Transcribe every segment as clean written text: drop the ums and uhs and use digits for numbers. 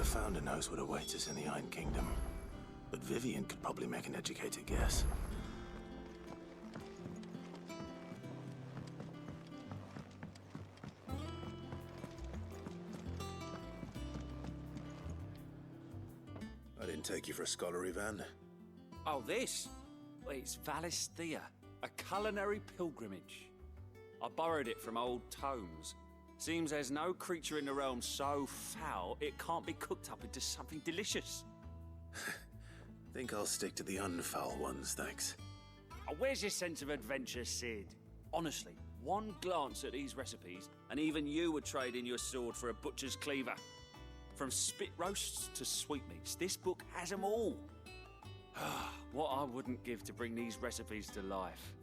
Founder knows what awaits us in the Iron Kingdom, but Vivian could probably make an educated guess. I didn't take you for a scholar, Ivan. Oh, this? Well, it's Valisthea, a culinary pilgrimage. I borrowed it from old tomes. Seems there's no creature in the realm so foul it can't be cooked up into something delicious. Think I'll stick to the unfoul ones, thanks. Oh, where's your sense of adventure, Sid? Honestly, one glance at these recipes, and even you would trade in your sword for a butcher's cleaver. From spit roasts to sweetmeats, this book has them all. What I wouldn't give to bring these recipes to life.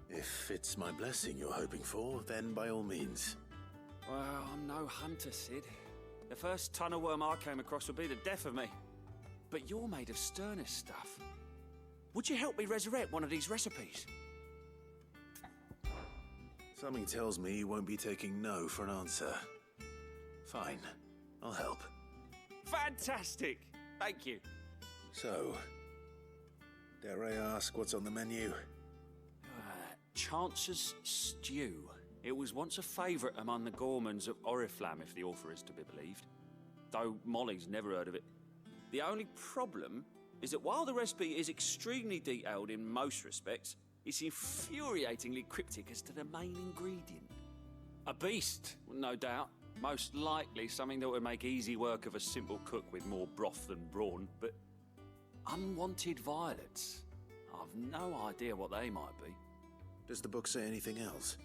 If it's my blessing you're hoping for, then by all means. Well, I'm no hunter, Sid. The first ton of worm I came across would be the death of me. But you're made of sterner stuff. Would you help me resurrect one of these recipes? Something tells me you won't be taking no for an answer. Fine, I'll help. Fantastic! Thank you. So, dare I ask what's on the menu? Chance's Stew. It was once a favourite among the gourmands of Oriflamme, if the author is to be believed. Though Molly's never heard of it. The only problem is that while the recipe is extremely detailed in most respects, it's infuriatingly cryptic as to the main ingredient. A beast, no doubt. Most likely something that would make easy work of a simple cook with more broth than brawn, but unwanted violets. I've no idea what they might be. Does the book say anything else?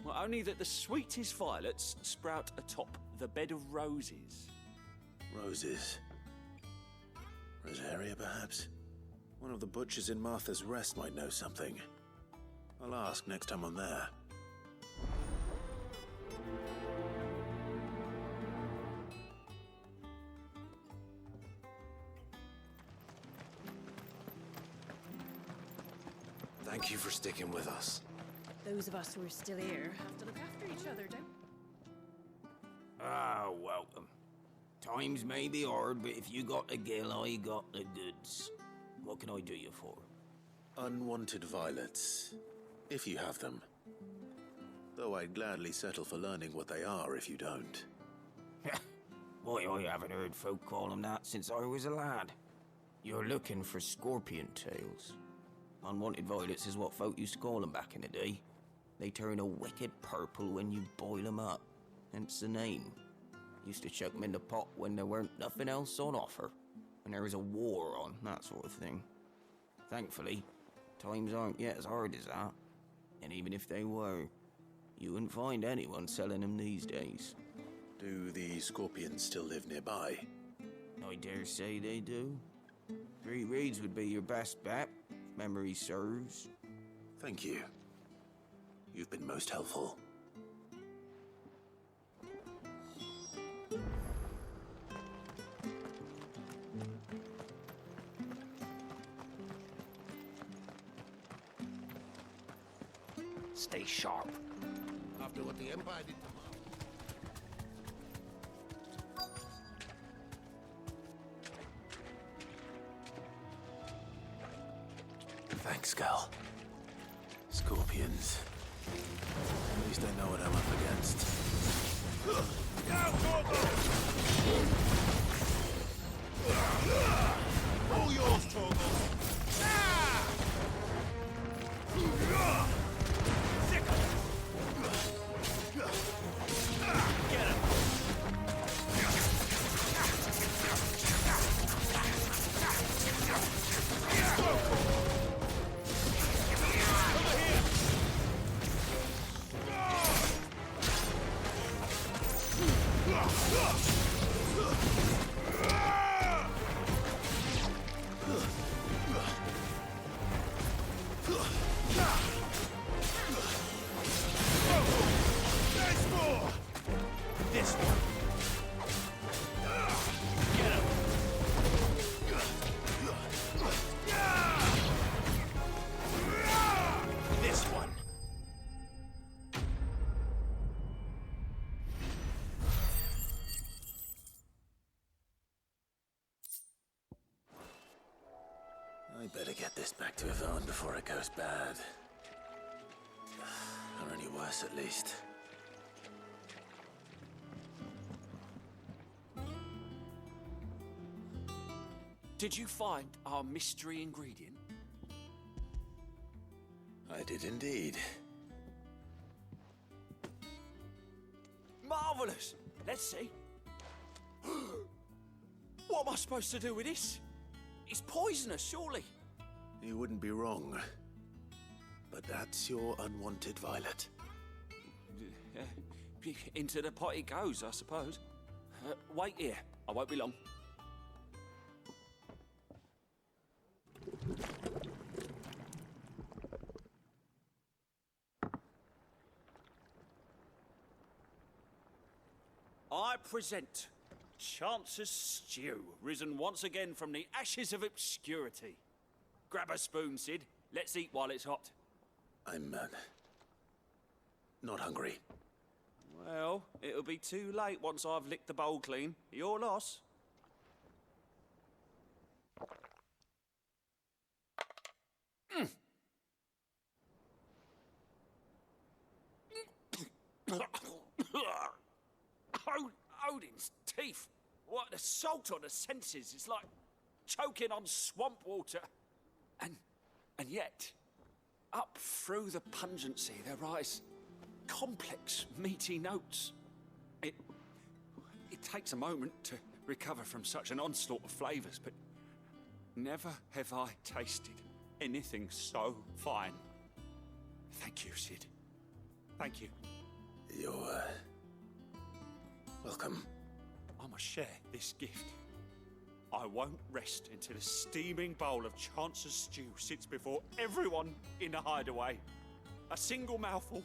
Well, only that the sweetest violets sprout atop the bed of roses. Roses. Rosaria, perhaps? One of the butchers in Martha's Rest might know something. I'll ask next time I'm there. Thank you for sticking with us. Those of us who are still here have to look after each other, don't Ah, welcome. Times may be hard, but if you got the gill, I got the goods. What can I do you for? Unwanted violets, if you have them. Though I'd gladly settle for learning what they are if you don't. Why, I haven't heard folk call them that since I was a lad. You're looking for scorpion tails. Unwanted violets is what folk used to call them back in the day. They turn a wicked purple when you boil them up, hence the name. Used to chuck them in the pot when there weren't nothing else on offer, when there was a war on, that sort of thing. Thankfully, times aren't yet as hard as that, and even if they were, you wouldn't find anyone selling them these days. Do the scorpions still live nearby? I dare say they do. 3 Reeds would be your best bet, if memory serves. Thank you. You've been most helpful. Stay sharp. After what the Empire did to Thanks, Gal. Scorpions. At least I know what I'm up against. all yours, Torgos! This one. Get him. This one. I better get this back to Yvonne before it goes bad. Or any worse, at least. Did you find our mystery ingredient? I did indeed. Marvellous! Let's see. What am I supposed to do with this? It's poisonous, surely. You wouldn't be wrong. But that's your unwanted violet. Into the pot it goes, I suppose. Wait here. I won't be long. I present Chance's Stew, risen once again from the ashes of obscurity. Grab a spoon, Sid. Let's eat while it's hot. I'm, not hungry. Well, it'll be too late once I've licked the bowl clean. Your loss. Odin's teeth. What an assault on the senses. It's like choking on swamp water. And yet, up through the pungency, there rise complex, meaty notes. It takes a moment to recover from such an onslaught of flavours, but never have I tasted anything so fine. Thank you, Sid. Thank you. You're, welcome. I must share this gift. I won't rest until a steaming bowl of Chance's Stew sits before everyone in the hideaway. A single mouthful,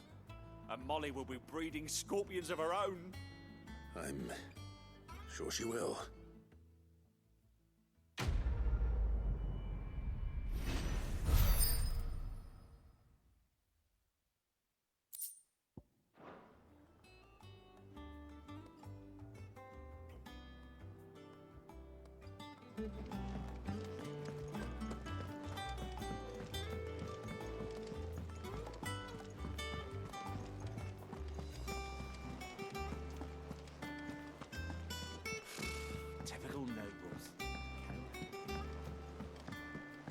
and Molly will be breeding scorpions of her own. I'm sure she will. Typical nobles.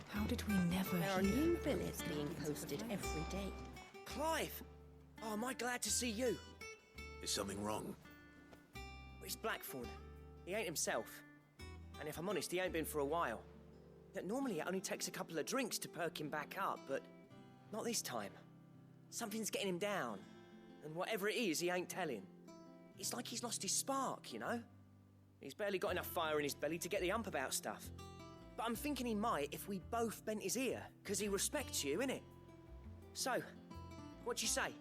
How did we never There are hear new of billets those being guardians of posted the every day. Clive! Oh, am I glad to see you? Is something wrong? It's Blackthorn. He ain't himself. And if I'm honest, he ain't been for a while. That normally it only takes a couple of drinks to perk him back up, but not this time. Something's getting him down. And whatever it is, he ain't telling. It's like he's lost his spark, you know? He's barely got enough fire in his belly to get the ump about stuff. But I'm thinking he might if we both bent his ear, because he respects you, innit? So, what you say?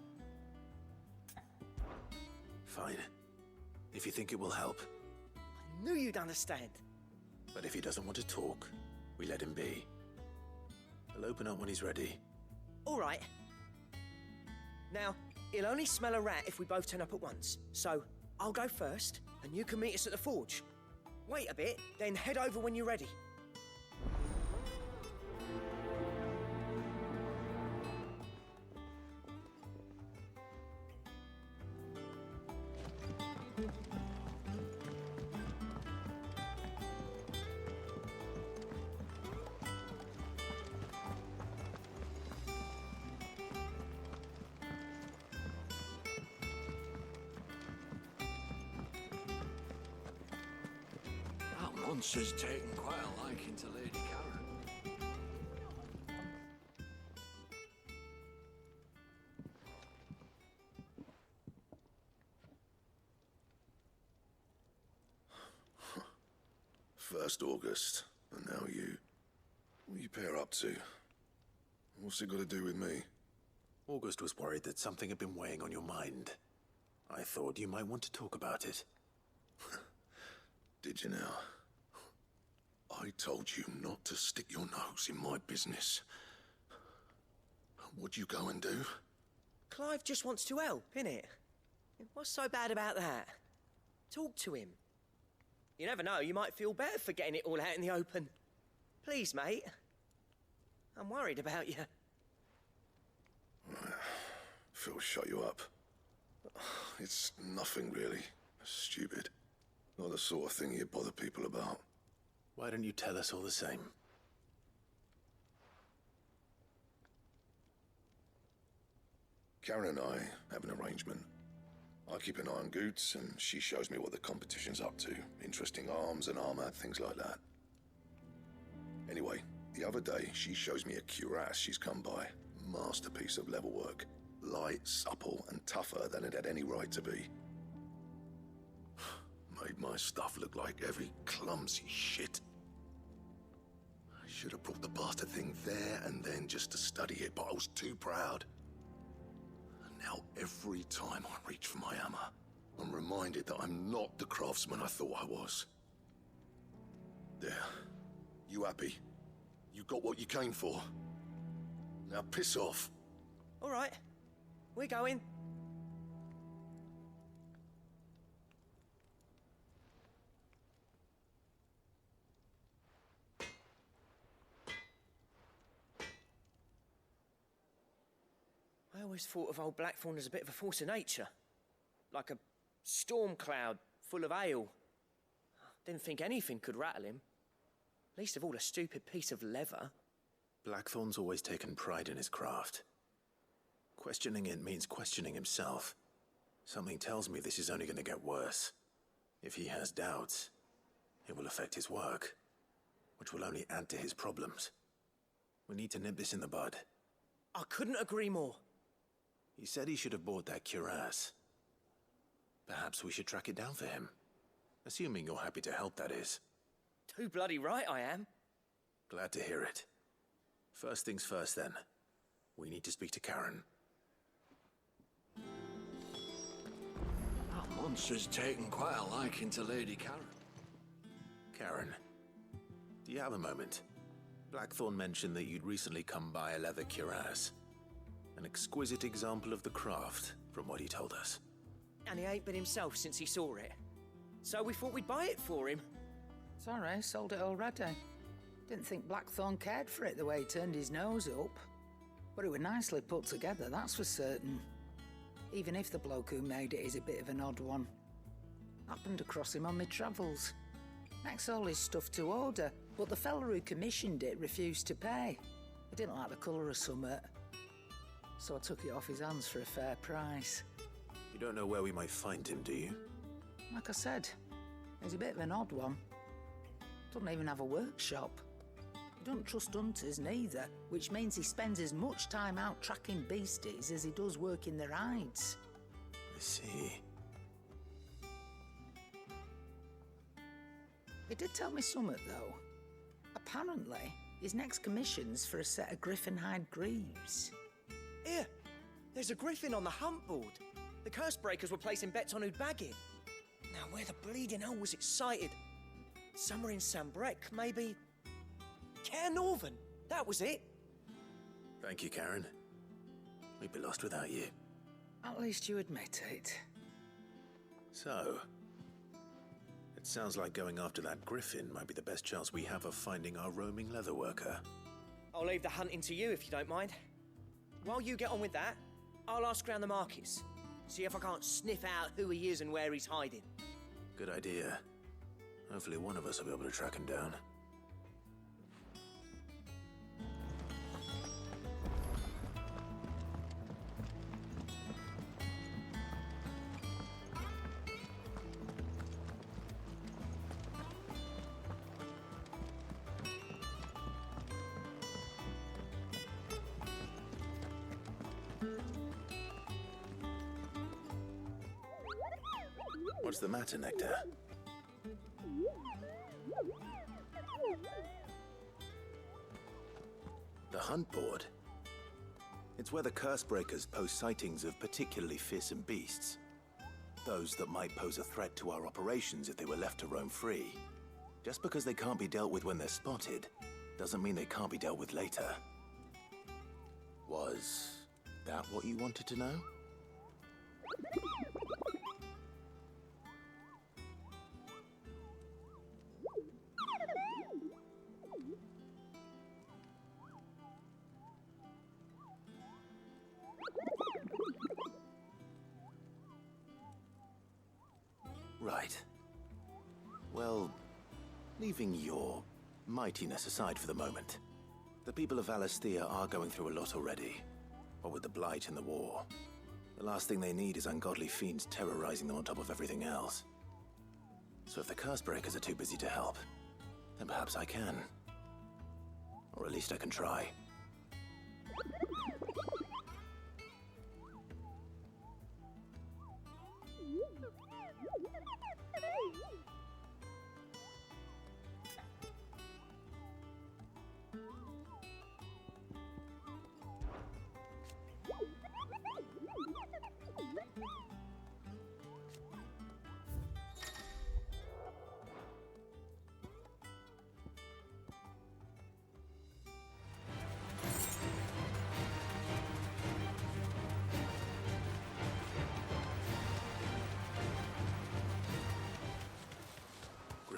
Fine. If you think it will help. I knew you'd understand. But if he doesn't want to talk, we let him be. He'll open up when he's ready. All right. Now, he'll only smell a rat if we both turn up at once. So, I'll go first, and you can meet us at the forge. Wait a bit, then head over when you're ready. That monster's taken quite a liking to Lady Karen. First August, and now you. What are you pair up to? What's it got to do with me? August was worried that something had been weighing on your mind. I thought you might want to talk about it. Did you now? I told you not to stick your nose in my business. What'd you go and do? Clive just wants to help, innit? What's so bad about that? Talk to him. You never know, you might feel better for getting it all out in the open. Please, mate. I'm worried about you. Phil shut you up. It's nothing really. Stupid. Not the sort of thing you bother people about. Why don't you tell us all the same? Karen and I have an arrangement. I keep an eye on Goots, and she shows me what the competition's up to. Interesting arms and armor, things like that. Anyway, the other day, she shows me a cuirass she's come by. Masterpiece of level work. Light, supple, and tougher than it had any right to be. Made my stuff look like heavy, clumsy shit. I should have brought the bastard thing there and then just to study it, but I was too proud. And now every time I reach for my hammer, I'm reminded that I'm not the craftsman I thought I was. There. You happy? You got what you came for. Now piss off. All right, we're going. I always thought of old Blackthorn as a bit of a force of nature. Like a storm cloud full of hail. Didn't think anything could rattle him. Least of all a stupid piece of leather. Blackthorn's always taken pride in his craft. Questioning it means questioning himself. Something tells me this is only going to get worse. If he has doubts, it will affect his work, which will only add to his problems. We need to nip this in the bud. I couldn't agree more. He said he should have bought that cuirass. Perhaps we should track it down for him. Assuming you're happy to help, that is. Too bloody right I am. Glad to hear it. First things first, then. We need to speak to Karen. That monster's taken quite a liking to Lady Karen. Karen, do you have a moment? Blackthorn mentioned that you'd recently come by a leather cuirass. An exquisite example of the craft, from what he told us. And he ain't been himself since he saw it. So we thought we'd buy it for him. Sorry, sold it already. Didn't think Blackthorn cared for it the way he turned his nose up. But it was nicely put together, that's for certain. Even if the bloke who made it is a bit of an odd one. Happened across him on my travels. Makes all his stuff to order, but the fella who commissioned it refused to pay. He didn't like the colour of summit. So I took it off his hands for a fair price. You don't know where we might find him, do you? Like I said, he's a bit of an odd one. Doesn't even have a workshop. He don't trust hunters neither, which means he spends as much time out tracking beasties as he does working their hides. I see. He did tell me something, though. Apparently, his next commission's for a set of griffin hide greaves. Here, there's a griffin on the hunt board. The curse breakers were placing bets on who'd bag it. Now, where the bleeding hell was it sighted? Somewhere in Sambrec, maybe? Care Northern, that was it. Thank you, Karen. We'd be lost without you. At least you admit it. So, it sounds like going after that griffin might be the best chance we have of finding our roaming leatherworker. I'll leave the hunting to you if you don't mind. While you get on with that, I'll ask around the markets. See if I can't sniff out who he is and where he's hiding. Good idea. Hopefully one of us will be able to track him down. What's the matter, Nectar? The hunt board? It's where the curse breakers post sightings of particularly fearsome beasts. Those that might pose a threat to our operations if they were left to roam free. Just because they can't be dealt with when they're spotted, doesn't mean they can't be dealt with later. Was that what you wanted to know? Right. Well, leaving your mightiness aside for the moment, the people of Valisthea are going through a lot already. What with the Blight and the war. The last thing they need is ungodly fiends terrorizing them on top of everything else. So if the Cursebreakers are too busy to help, then perhaps I can. Or at least I can try.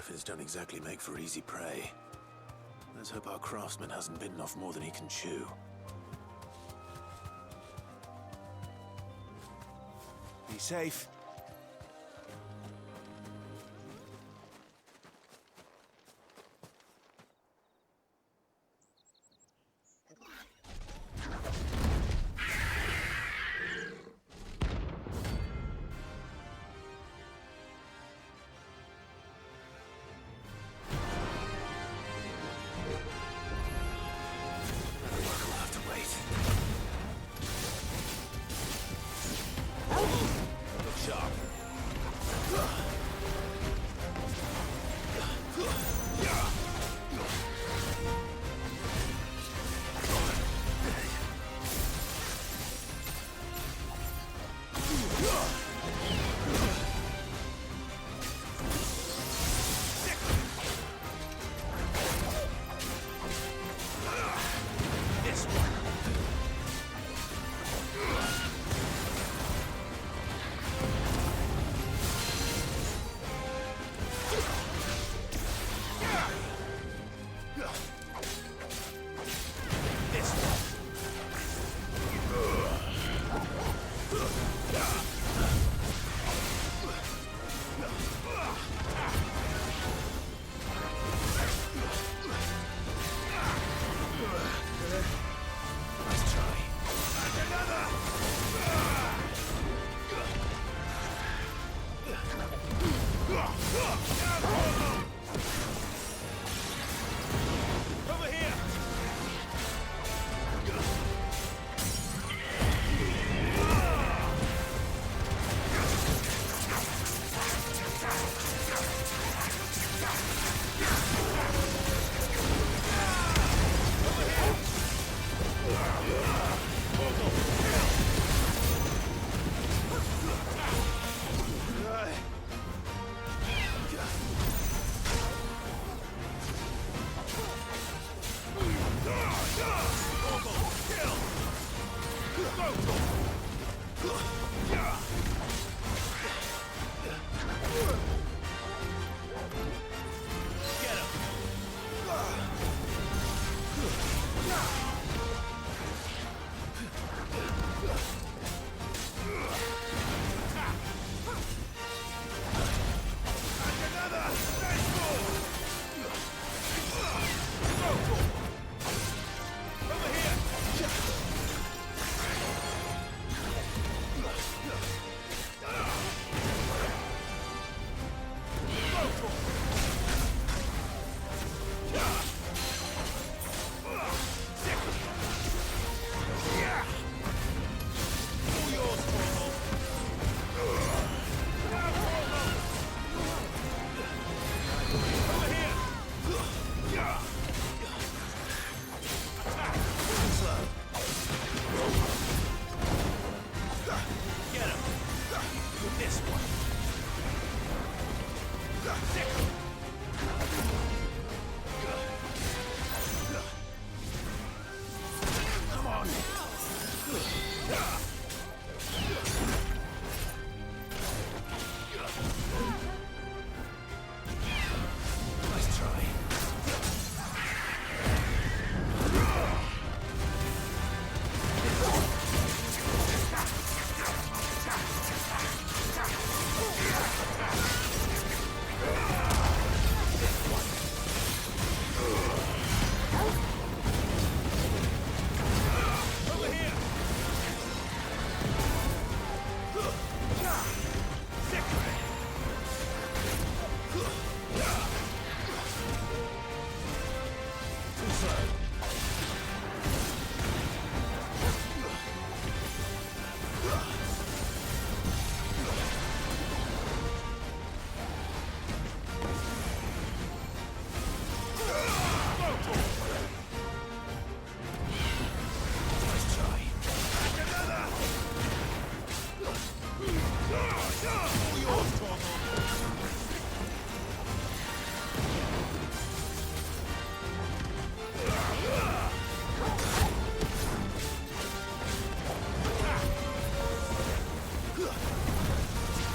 Griffins don't exactly make for easy prey. Let's hope our craftsman hasn't bitten off more than he can chew. Be safe.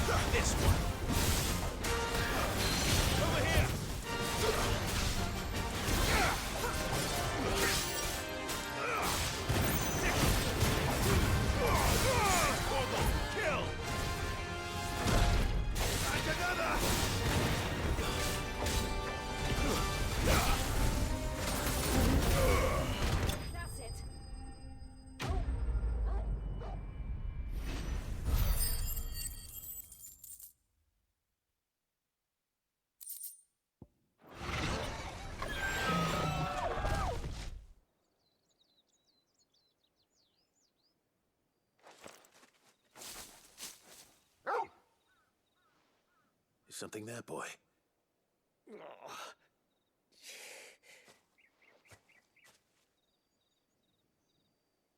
That's it. Is something there, boy?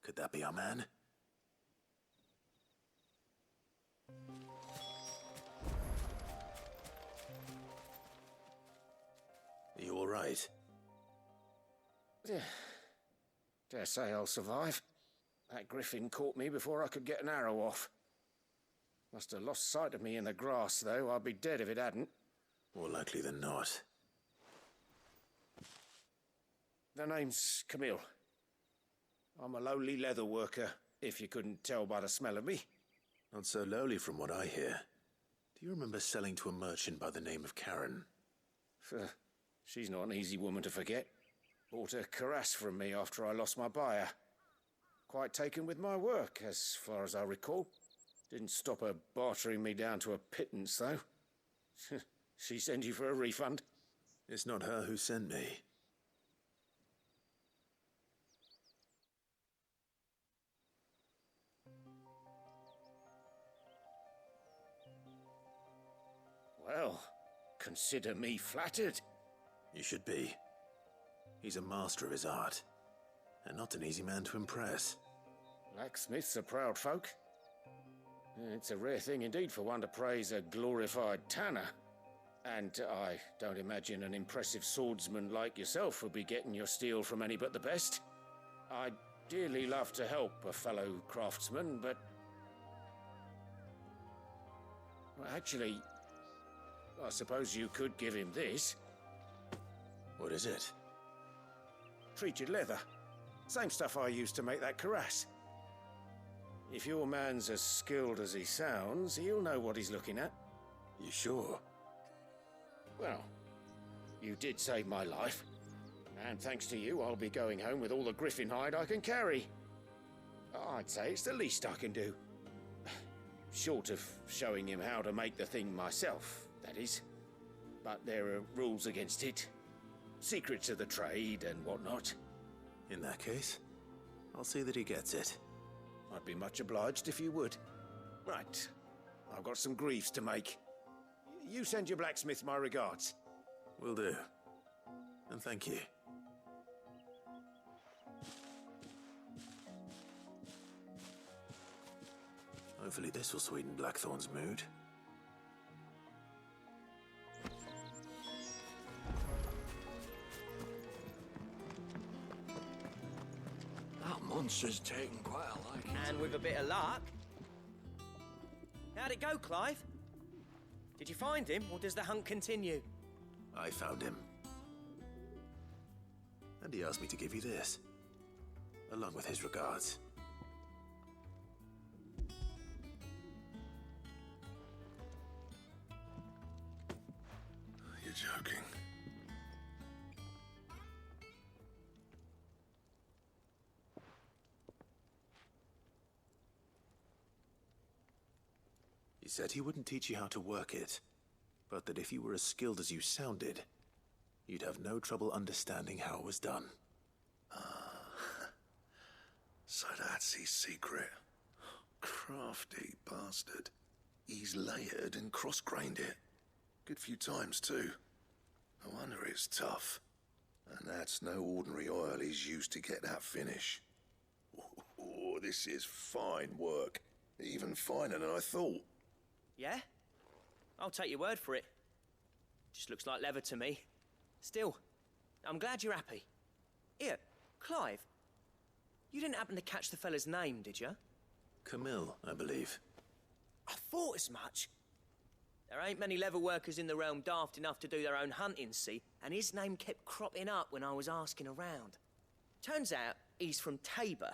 Could that be our man? Are you all right? Dare say I'll survive. That griffin caught me before I could get an arrow off. Must have lost sight of me in the grass, though. I'd be dead if it hadn't. More likely than not. The name's Camille. I'm a lowly leather worker, if you couldn't tell by the smell of me. Not so lowly from what I hear. Do you remember selling to a merchant by the name of Karen? She's not an easy woman to forget. Bought a cuirass from me after I lost my buyer. Quite taken with my work, as far as I recall. Didn't stop her bartering me down to a pittance, though. She sent you for a refund? It's not her who sent me. Well, consider me flattered. You should be. He's a master of his art, and not an easy man to impress. Blacksmiths are proud folk. It's a rare thing indeed for one to praise a glorified tanner. And I don't imagine an impressive swordsman like yourself would be getting your steel from any but the best. I'd dearly love to help a fellow craftsman, but... Well, actually, I suppose you could give him this. What is it? Treated leather. Same stuff I used to make that cuirass. If your man's as skilled as he sounds, he'll know what he's looking at. You sure? Well, you did save my life. And thanks to you, I'll be going home with all the griffin hide I can carry. I'd say it's the least I can do. Short of showing him how to make the thing myself, that is. But there are rules against it. Secrets of the trade and whatnot. In that case, I'll see that he gets it. I'd be much obliged if you would. Right. I've got some greaves to make. You send your blacksmith my regards. Will do. And thank you. Hopefully this will sweeten Blackthorn's mood. That monster's taken quite a liking. And with a bit of luck. How'd it go, Clive? Did you find him, or does the hunt continue? I found him. And he asked me to give you this, along with his regards. You're joking. He said he wouldn't teach you how to work it, but that if you were as skilled as you sounded, you'd have no trouble understanding how it was done. So that's his secret. Crafty bastard. He's layered and cross-grained it. Good few times, too. No wonder it's tough. And that's no ordinary oil he's used to get that finish. Oh, this is fine work. Even finer than I thought. Yeah? I'll take your word for it. Just looks like leather to me. Still, I'm glad you're happy. Here, Clive. You didn't happen to catch the fella's name, did you? Camille, I believe. I thought as much. There ain't many leather workers in the realm daft enough to do their own hunting, see? And his name kept cropping up when I was asking around. Turns out he's from Tabor.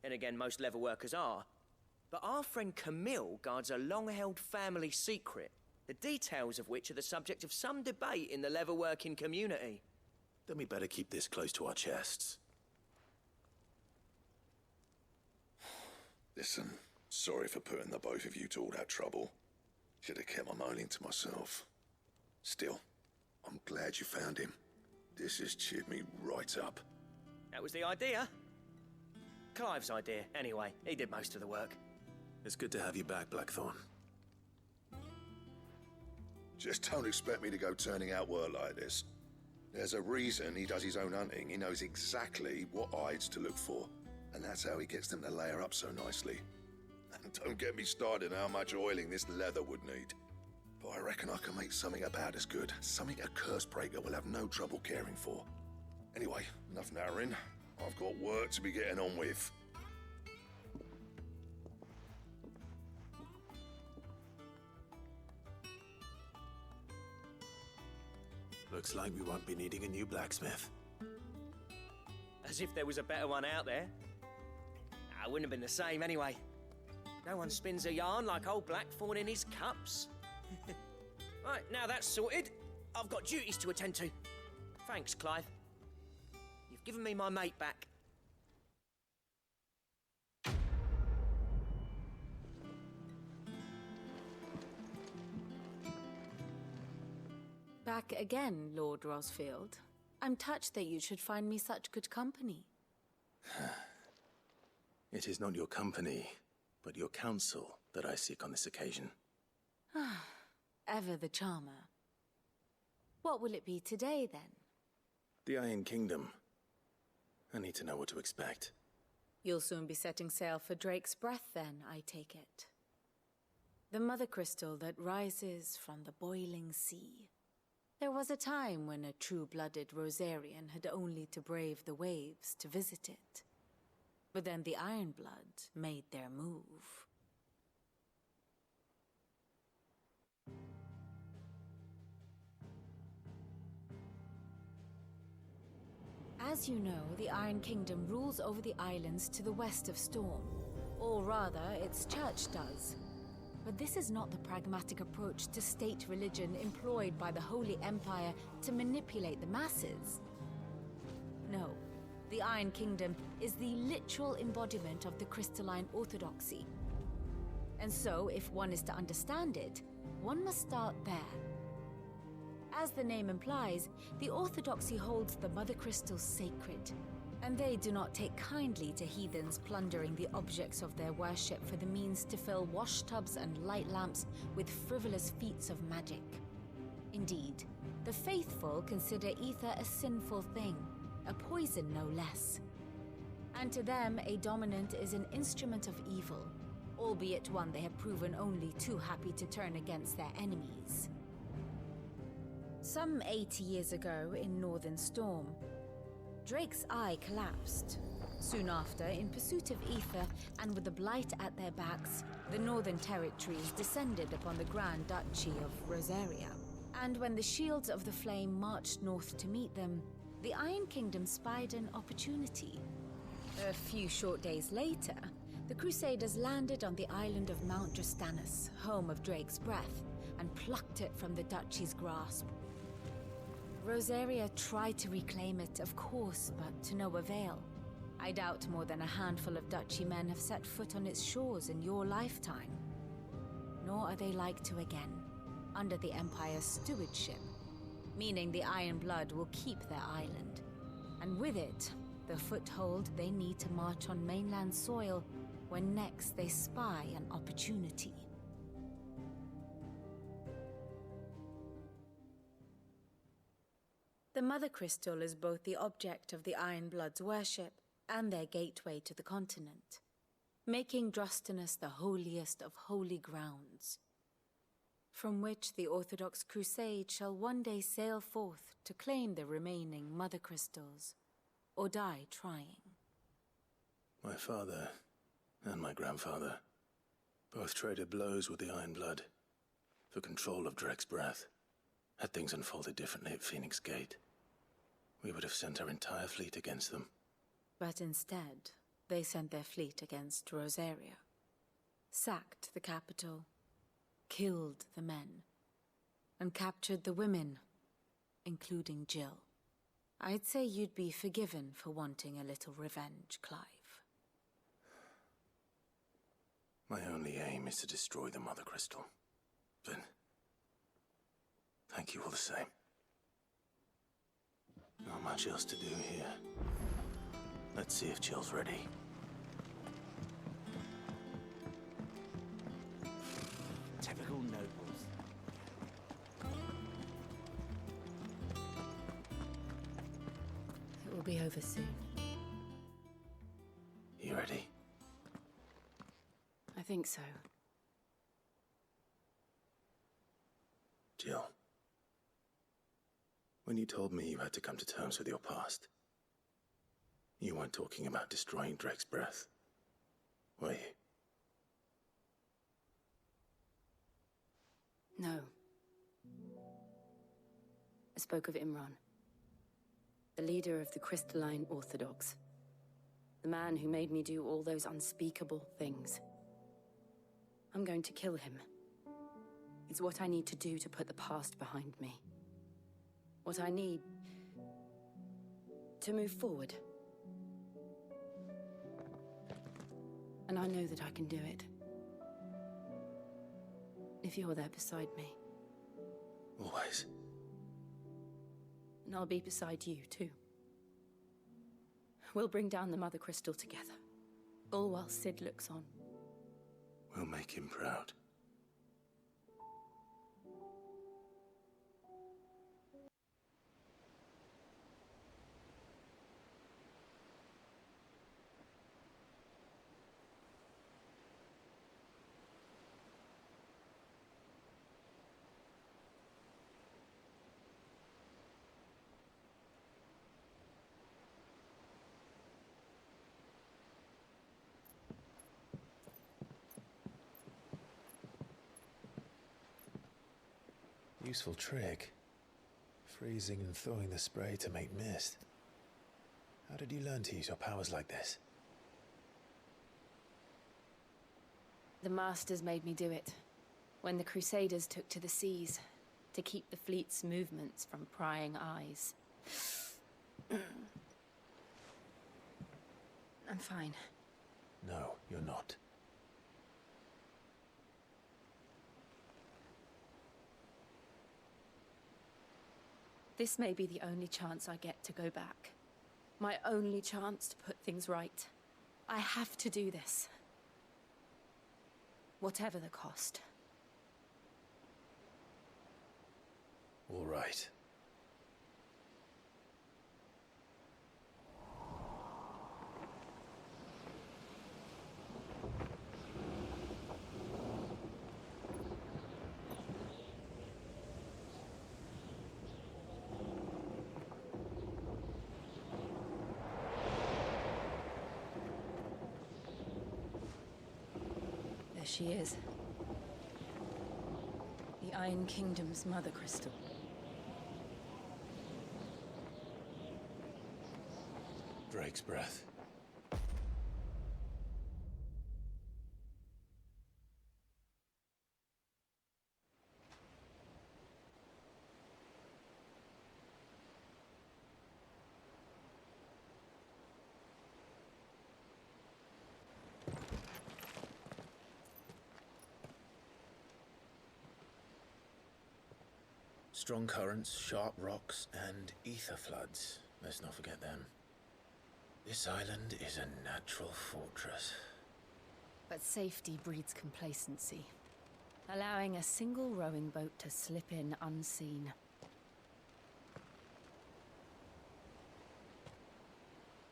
And again, most leather workers are. But our friend Camille guards a long-held family secret, the details of which are the subject of some debate in the leather-working community. Then we better keep this close to our chests. Listen, sorry for putting the both of you to all that trouble. Should have kept my moaning to myself. Still, I'm glad you found him. This has cheered me right up. That was the idea. Clive's idea, anyway. He did most of the work. It's good to have you back, Blackthorn. Just don't expect me to go turning out work like this. There's a reason he does his own hunting. He knows exactly what hides to look for. And that's how he gets them to layer up so nicely. And don't get me started on how much oiling this leather would need. But I reckon I can make something about as good. Something a Cursebreaker will have no trouble caring for. Anyway, enough narrowing. I've got work to be getting on with. Looks like we won't be needing a new blacksmith. As if there was a better one out there. It wouldn't have been the same anyway. No one spins a yarn like old Blackthorn in his cups. Right, now that's sorted, I've got duties to attend to. Thanks, Clive. You've given me my mate back. Back again, Lord Rosfield. I'm touched that you should find me such good company. It is not your company, but your counsel that I seek on this occasion. Ever the charmer. What will it be today, then? The Iron Kingdom. I need to know what to expect. You'll soon be setting sail for Drake's Breath, then, I take it. The mother crystal that rises from the boiling sea. There was a time when a true-blooded Rosarian had only to brave the waves to visit it. But then the Ironblood made their move. As you know, the Iron Kingdom rules over the islands to the west of Storm. Or rather, its church does. But this is not the pragmatic approach to state religion employed by the Holy Empire to manipulate the masses. No. The Iron Kingdom is the literal embodiment of the crystalline orthodoxy. And so, if one is to understand it, one must start there. As the name implies, the orthodoxy holds the mother crystals sacred, and they do not take kindly to heathens plundering the objects of their worship for the means to fill washtubs and light lamps with frivolous feats of magic. Indeed, the faithful consider ether a sinful thing, a poison no less. And to them, a dominant is an instrument of evil, albeit one they have proven only too happy to turn against their enemies. Some 80 years ago in Northern Storm, Drake's eye collapsed. Soon after, in pursuit of ether and with the blight at their backs, the Northern Territories descended upon the Grand Duchy of Rosaria. And when the Shields of the Flame marched north to meet them, the Iron Kingdom spied an opportunity. A few short days later, the Crusaders landed on the island of Mount Justanus, home of Drake's Breath, and plucked it from the duchy's grasp. Rosaria tried to reclaim it, of course, but to no avail. I doubt more than a handful of duchy men have set foot on its shores in your lifetime. Nor are they like to again, under the Empire's stewardship, meaning the Iron Blood will keep their island, and with it, the foothold they need to march on mainland soil when next they spy an opportunity. The Mother Crystal is both the object of the Iron Blood's worship and their gateway to the continent, making Drustanus the holiest of holy grounds. from which the Orthodox Crusade shall one day sail forth to claim the remaining Mother Crystals, or die trying. My father and my grandfather both traded blows with the Iron Blood for control of Drake's Breath. Had things unfolded differently at Phoenix Gate, we would have sent our entire fleet against them. But instead, they sent their fleet against Rosaria, sacked the capital, killed the men, and captured the women, including Jill. I'd say you'd be forgiven for wanting a little revenge, Clive. My only aim is to destroy the Mother Crystal. But thank you all the same. Not much else to do here. Let's see if Jill's ready. Typical nobles. It will be over soon. You ready? I think so. Jill. When you told me you had to come to terms with your past, you weren't talking about destroying Drake's Breath, were you? No. I spoke of Imran, the leader of the Crystalline Orthodox. The man who made me do all those unspeakable things. I'm going to kill him. It's what I need to do to put the past behind me. What I need to move forward. And I know that I can do it. If you're there beside me. Always. And I'll be beside you, too. We'll bring down the Mother Crystal together. All while Sid looks on. We'll make him proud. Useful trick. Freezing and thawing the spray to make mist. How did you learn to use your powers like this? The Masters made me do it. When the Crusaders took to the seas, to keep the fleet's movements from prying eyes. I'm fine. No, you're not. This may be the only chance I get to go back. My only chance to put things right. I have to do this. Whatever the cost. All right. There she is. The Iron Kingdom's Mother Crystal. Drake's Breath. Strong currents, sharp rocks, and ether floods. Let's not forget them. This island is a natural fortress. But safety breeds complacency. Allowing a single rowing boat to slip in unseen.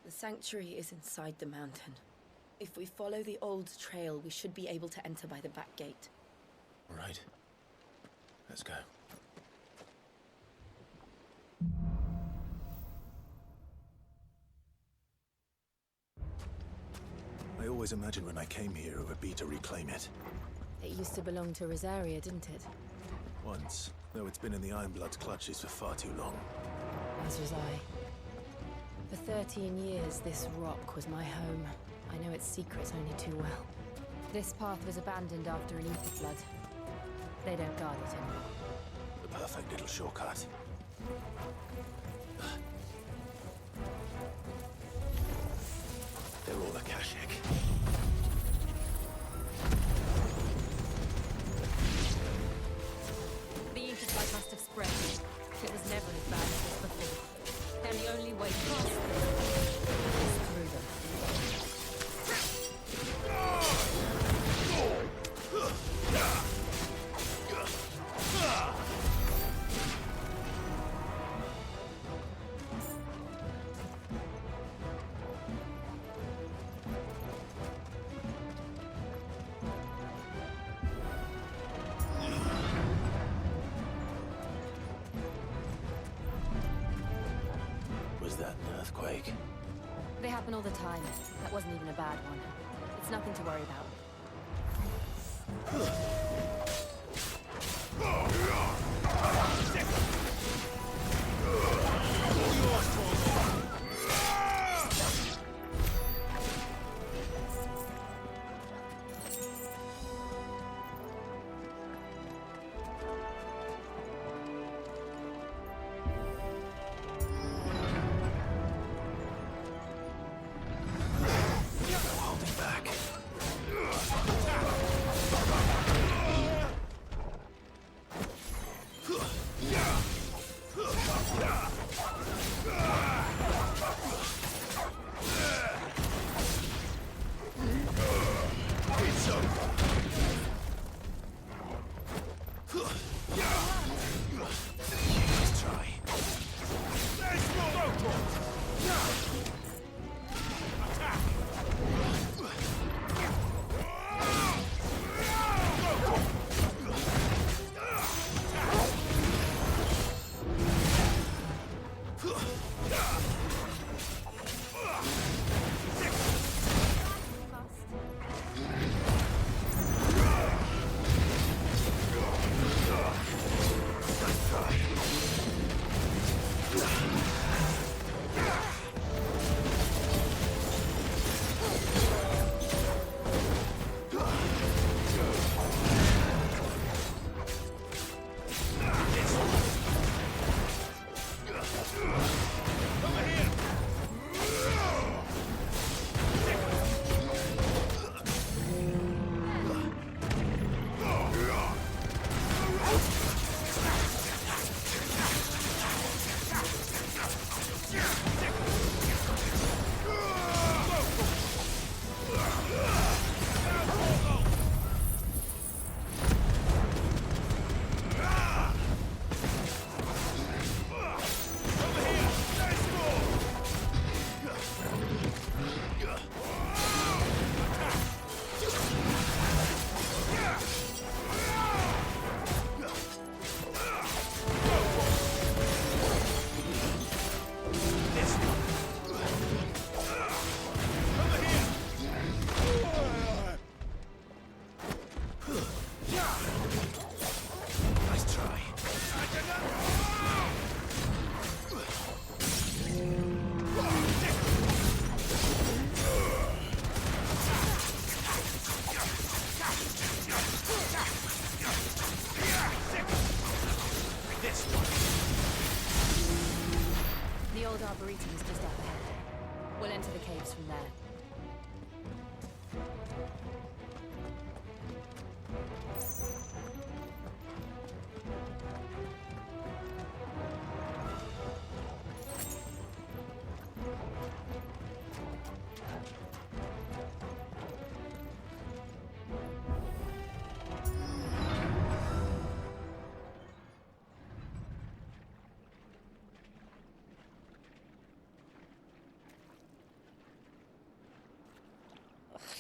The sanctuary is inside the mountain. If we follow the old trail, we should be able to enter by the back gate. All right. Let's go. I always imagined when I came here it would be to reclaim it. It used to belong to Rosaria, didn't it? Once, though it's been in the Ironblood's clutches for far too long. As was I. For 13 years, this rock was my home. I know its secrets only too well. This path was abandoned after an ether flood. They don't guard it anymore. The perfect little shortcut. They're all Akashic. The ether flood must have spread. It was never as bad as this before. And the only way past this is through them. Was that an earthquake? They happen all the time. That wasn't even a bad one. It's nothing to worry about. Holding back. It's over. Let's try. Nice try. This one. The old Arboretum is just up ahead. We'll enter the caves from there.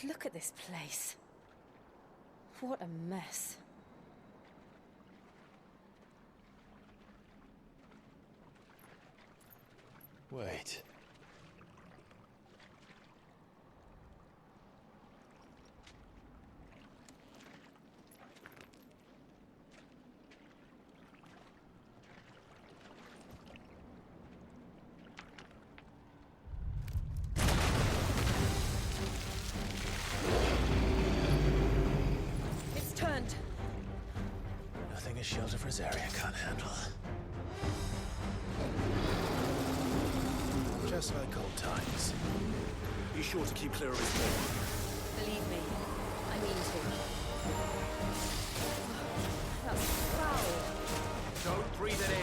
Look at this place. What a mess. Wait. It's turned. Nothing a shelter for Zaria can't handle. Just like old times. Be sure to keep clear of his ball. Believe me, I mean to. That's foul. Don't breathe it in.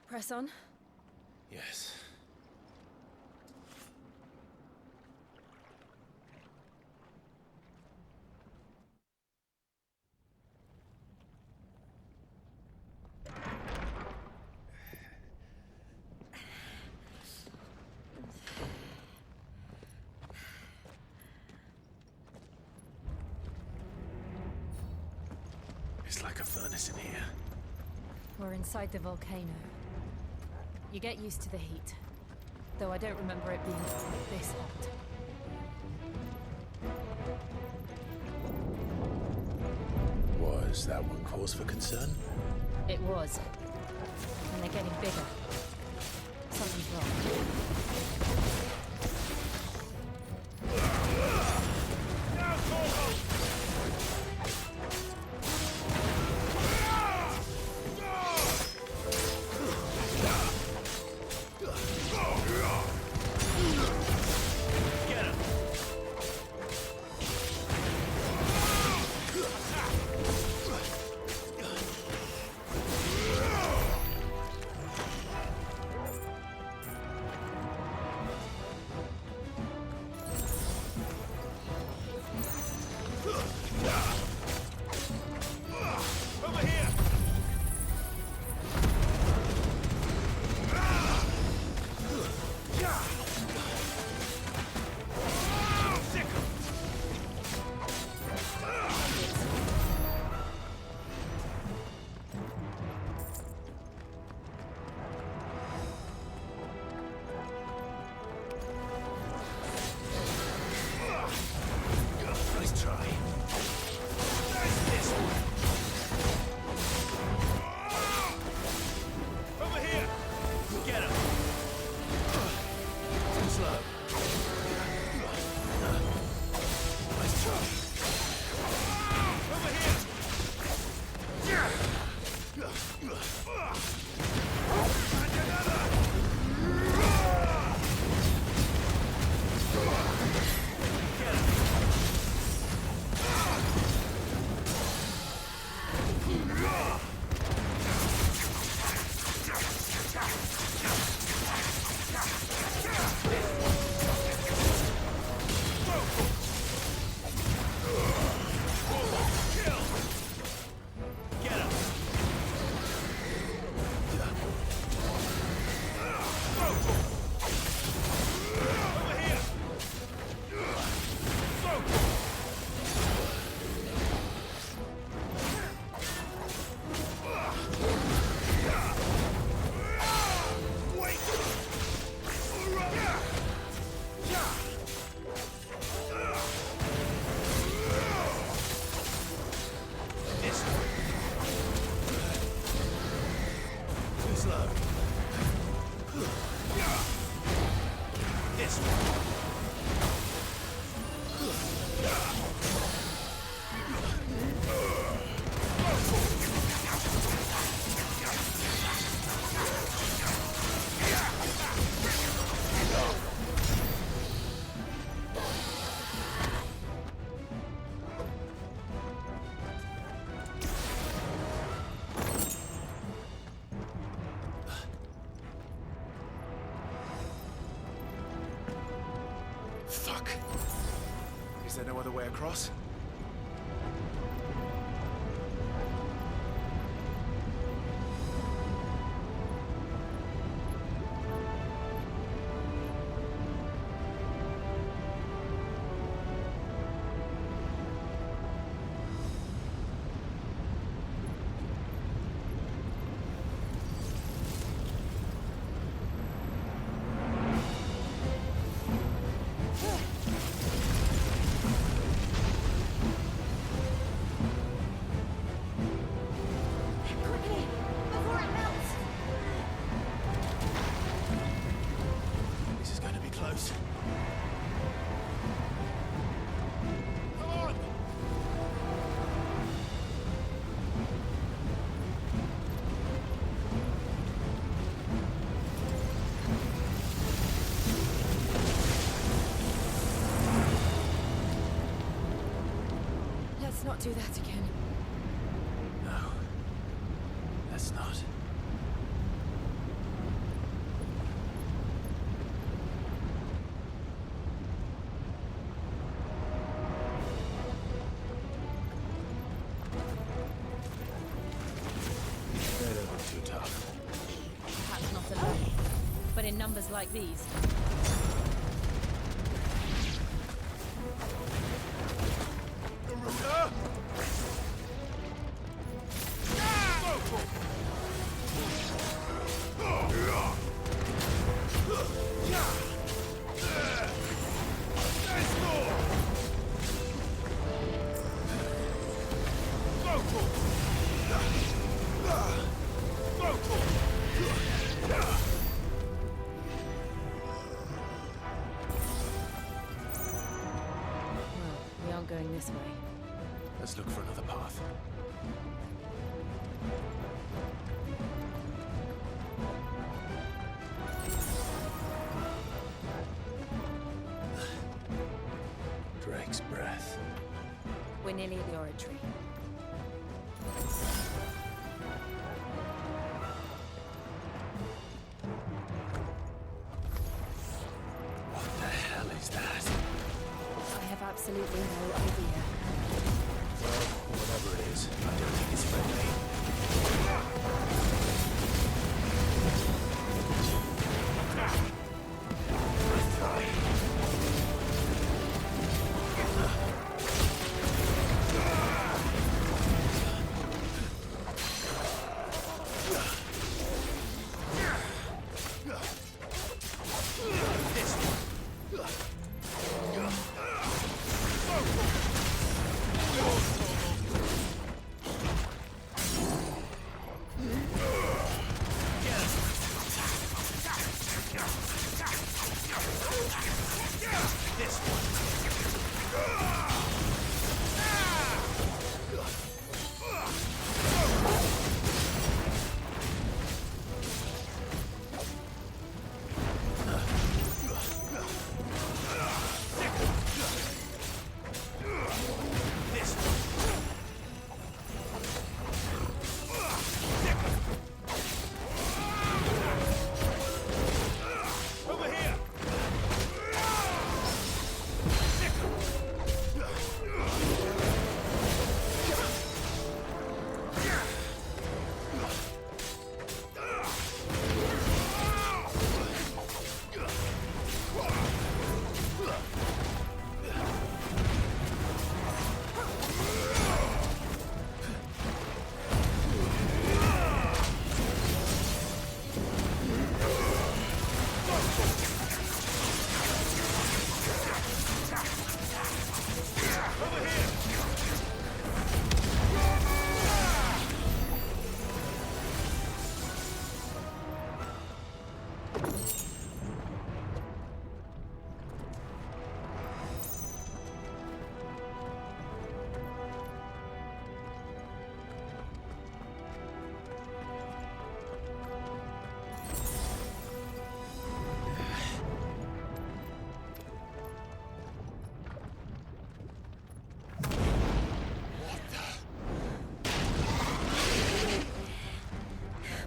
Press on. Yes. It's like a furnace in here. We're inside the volcano. You get used to the heat. Though I don't remember it being this hot. Was that one cause for concern? It was. And they're getting bigger. Something's wrong. Fuck. Is there no other way across? Let's not do that again. No. Let's not. to learn. But in numbers like these... We aren't going this way. Let's look for another path. Drake's breath. We're nearly at the oratory. What the hell is that? I have absolutely no idea. Well, whatever it is, I don't think it's friendly.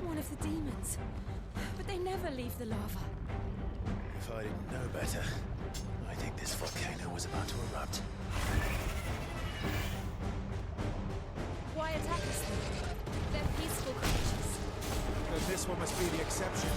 One of the demons. But they never leave the lava. If I didn't know better, I think this volcano was about to erupt. Why attack us then? They're peaceful creatures. Then this one must be the exception.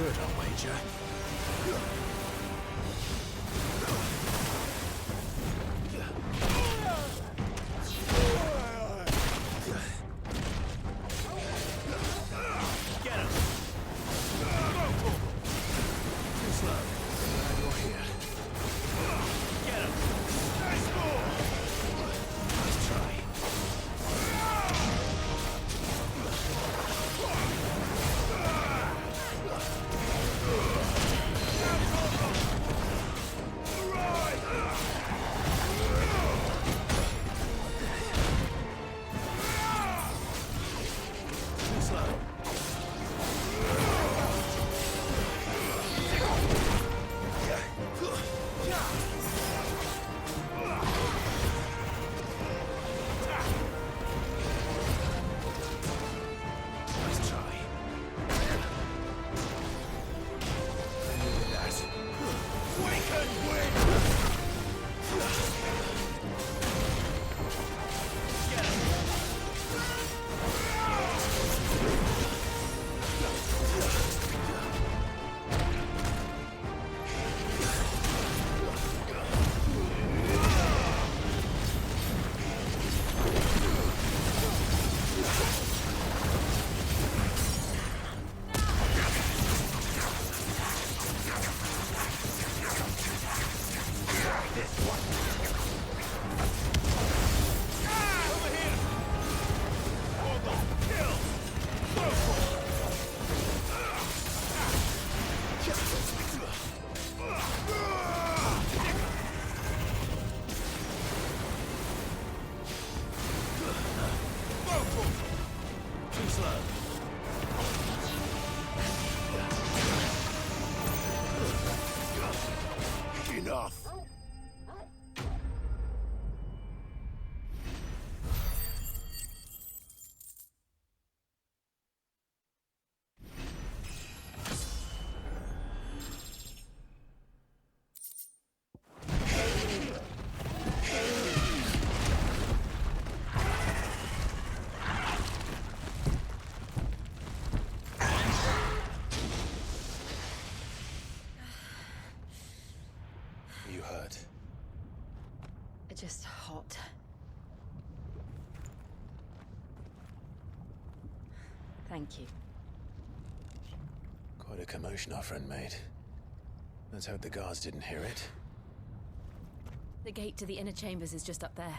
good, I'll wager. Get him! Too slow. Glad you're here. Get him! Nice try. Too slow. Nice try. That. Waken wing! Get him! Too slow. Enough. You hurt. Just hot. Thank you. Quite a commotion our friend made. Let's hope the guards didn't hear it. The gate to the inner chambers is just up there.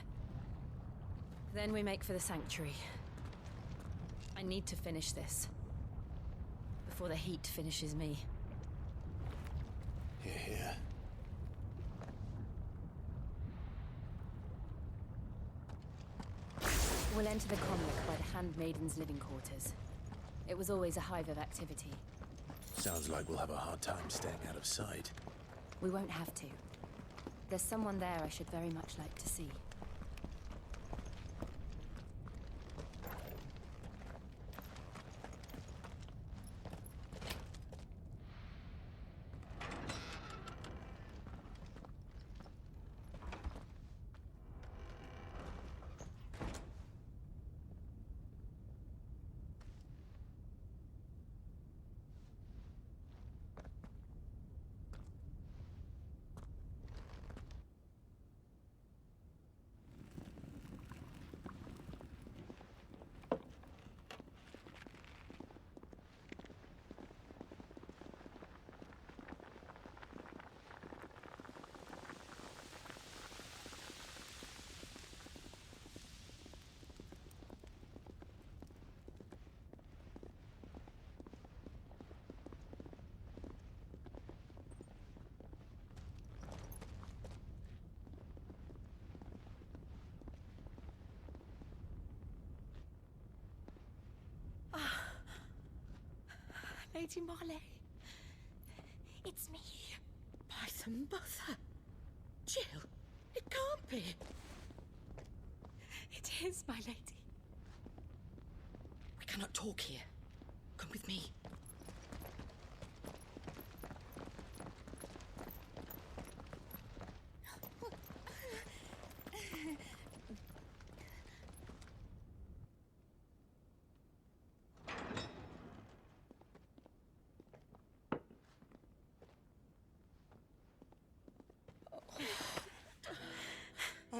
Then we make for the sanctuary. I need to finish this. Before the heat finishes me. Hear, hear. We'll enter the cromlech by the Handmaiden's living quarters. It was always a hive of activity. Sounds like we'll have a hard time staying out of sight. We won't have to. There's someone there I should very much like to see. Lady Marley. It's me. Python Mother. Jill, it can't be. It is, my lady. We cannot talk here. Come with me.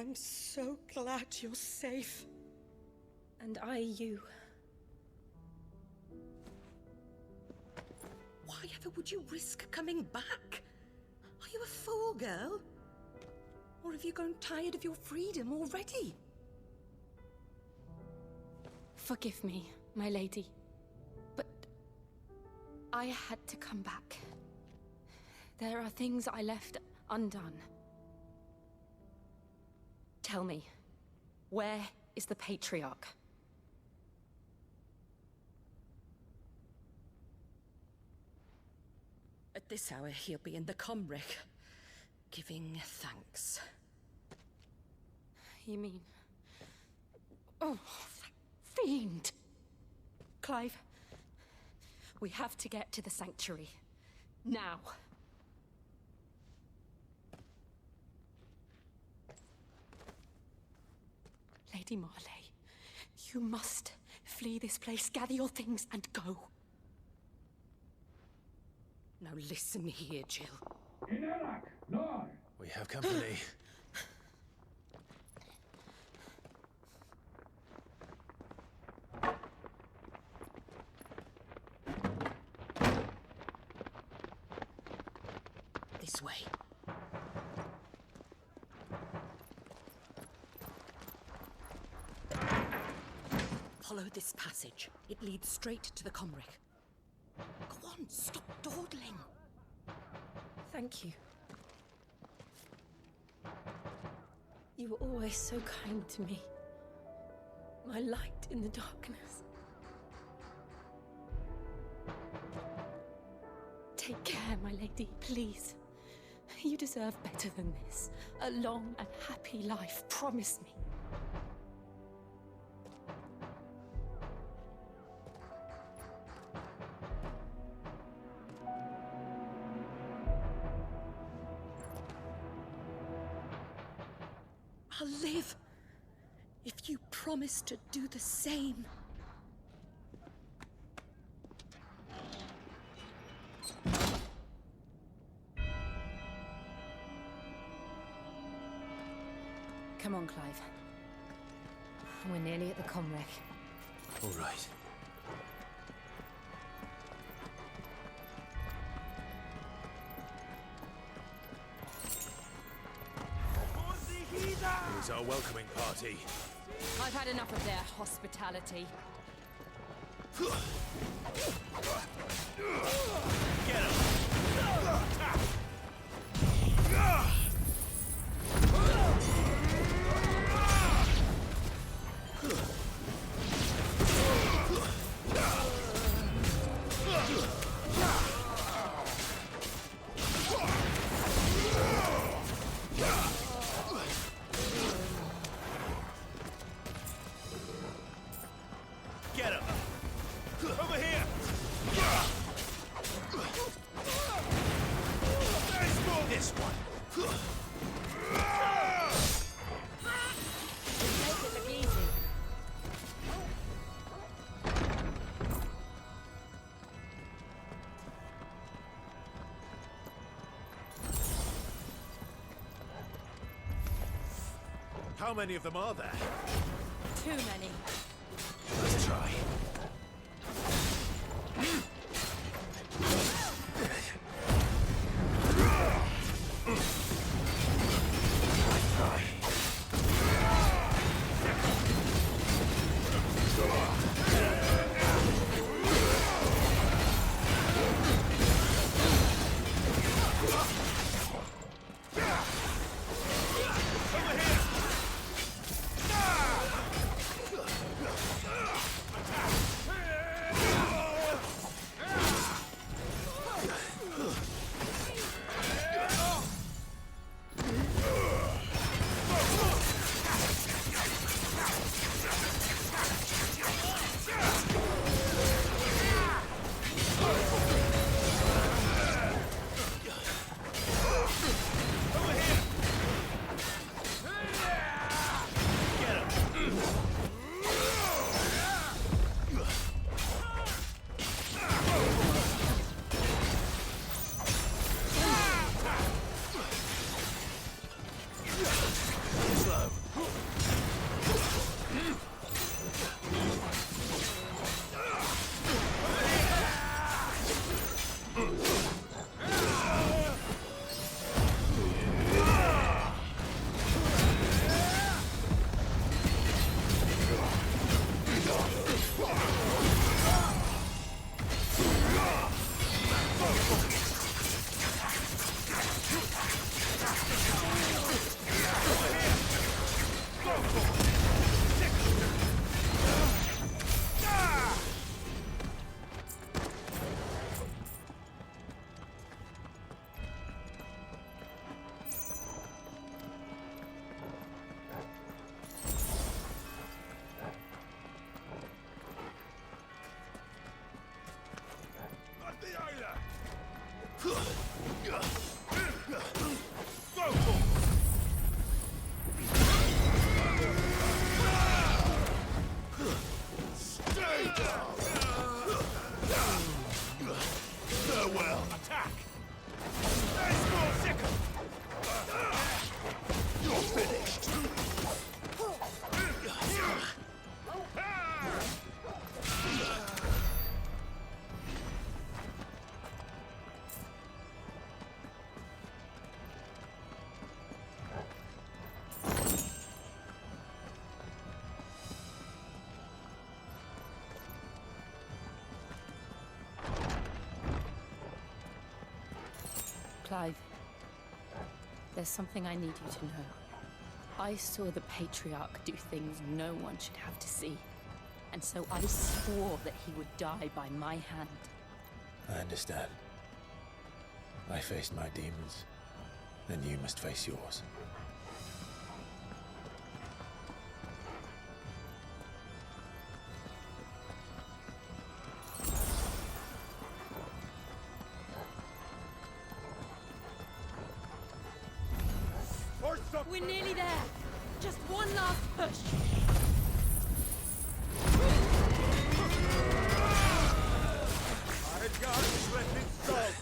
I'm so glad you're safe. And I you. Why ever would you risk coming back? Are you a fool, girl? Or have you grown tired of your freedom already? Forgive me, my lady. But I had to come back. There are things I left undone. Tell me, where is the Patriarch? At this hour, he'll be in the Comric, giving thanks. You mean... Oh, that fiend! Clive, we have to get to the Sanctuary. Now. Lady Marley, you must flee this place, gather your things, and go. Now listen here, Jill. We have company. This way. Follow this passage. It leads straight to the Comric. Go on, stop dawdling. Thank you. You were always so kind to me. My light in the darkness. Take care, my lady, please. You deserve better than this. A long and happy life, promise me. I'll live if you promise to do the same. Come on, Clive. We're nearly at the Comric. All right. Here's our welcoming party. I've had enough of their hospitality. Get him! Get him! Over here! This one! Make it look easy. How many of them are there? Too many. Let's try. Over here! Clive, there's something I need you to know. I saw the Patriarch do things no one should have to see. And so I swore that he would die by my hand. I understand. I faced my demons, and you must face yours. We're nearly there. Just one last push. I've got slipping salt.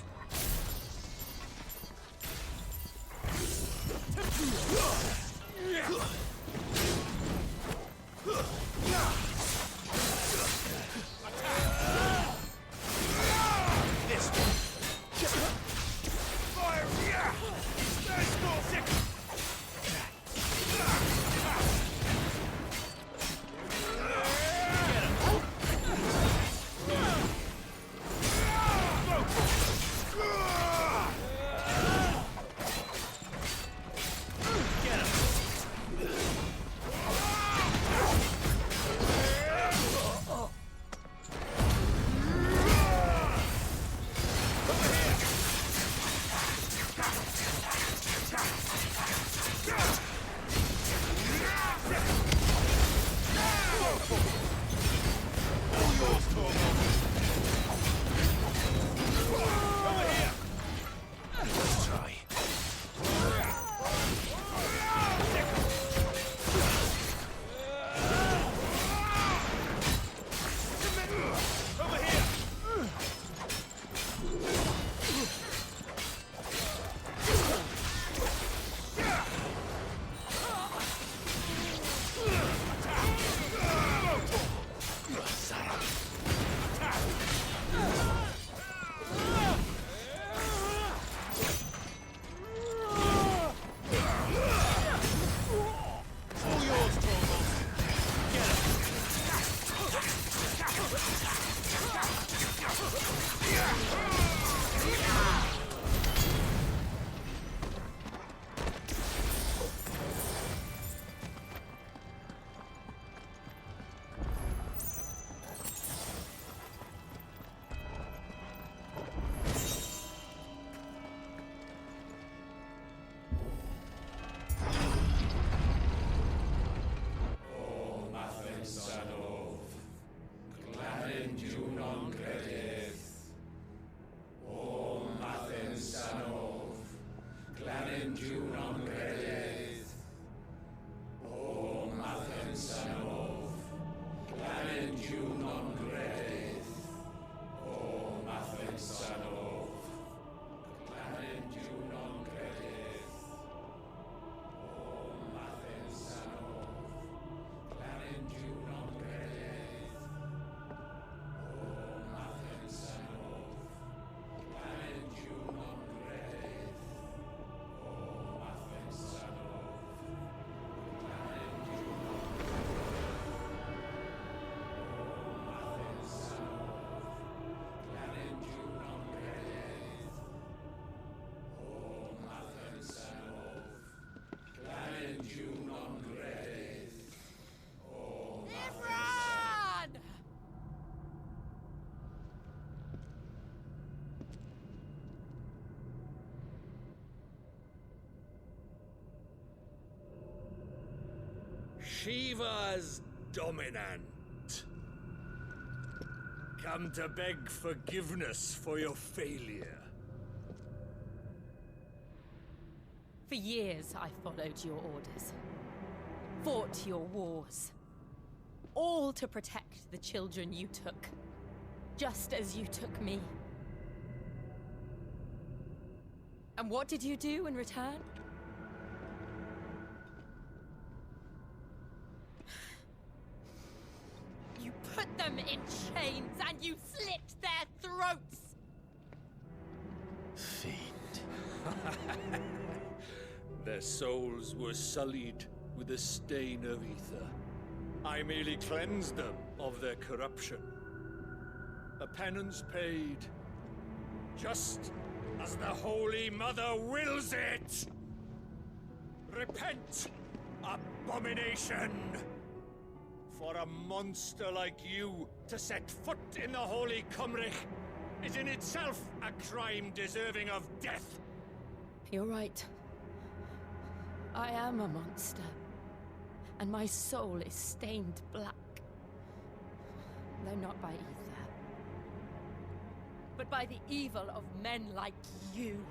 Shiva's dominant. Come to beg forgiveness for your failure. For years, I followed your orders. Fought your wars. All to protect the children you took. Just as you took me. And what did you do in return? You put them in chains and you slit their throats! Fiend. Their souls were sullied with the stain of ether. I merely cleansed them of their corruption. A penance paid, just as the Holy Mother wills it! Repent, abomination! For a monster like you to set foot in the Holy Cymric is in itself a crime deserving of death. You're right. I am a monster. And my soul is stained black. Though not by ether. But by the evil of men like you,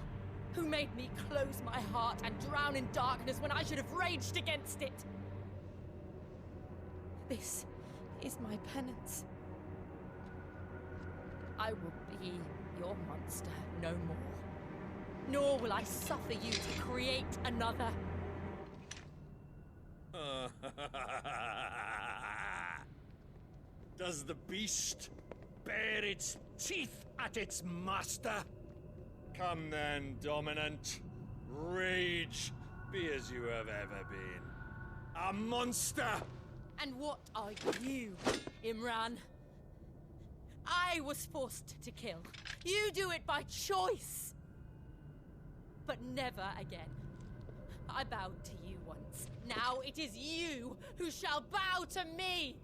who made me close my heart and drown in darkness when I should have raged against it. This is my penance. I will be your monster no more. Nor will I suffer you to create another. Does the beast bare its teeth at its master? Come then, Dominant. Rage, be as you have ever been. A monster! And what are you, Imran? I was forced to kill. You do it by choice. But never again. I bowed to you once. Now it is you who shall bow to me!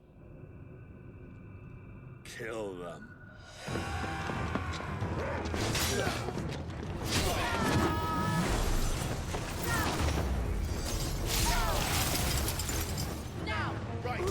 Kill them. Now! Right.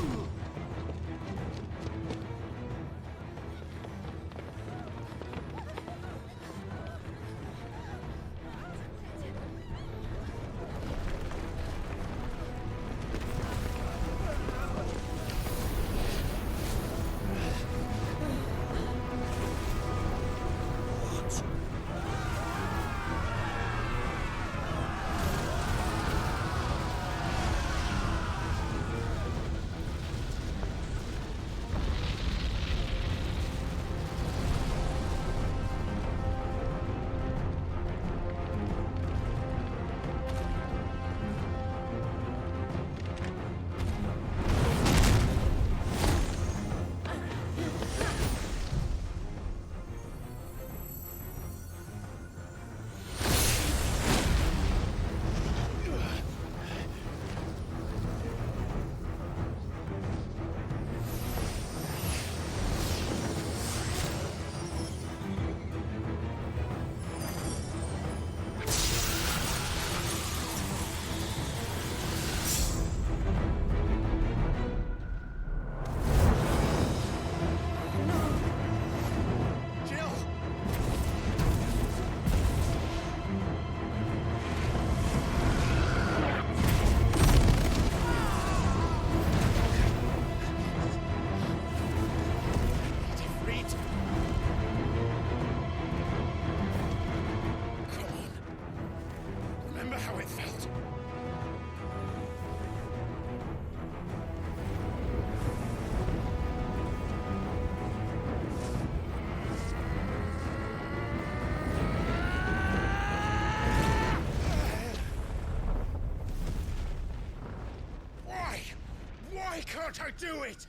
Why can't I do it?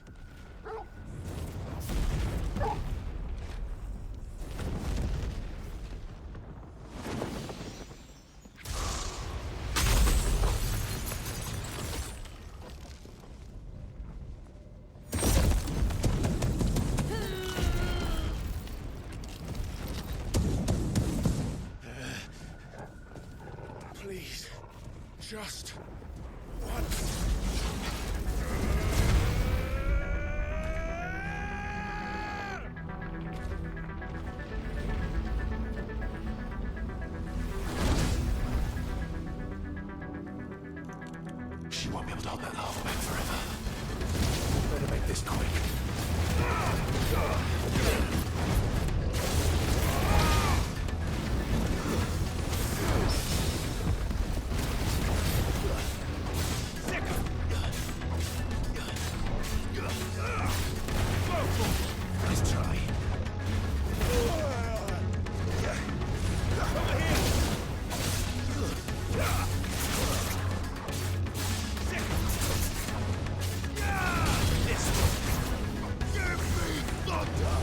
Please, just once. She won't be able to hold that lava back forever. Better make this quick. Nice try. Give me thunder!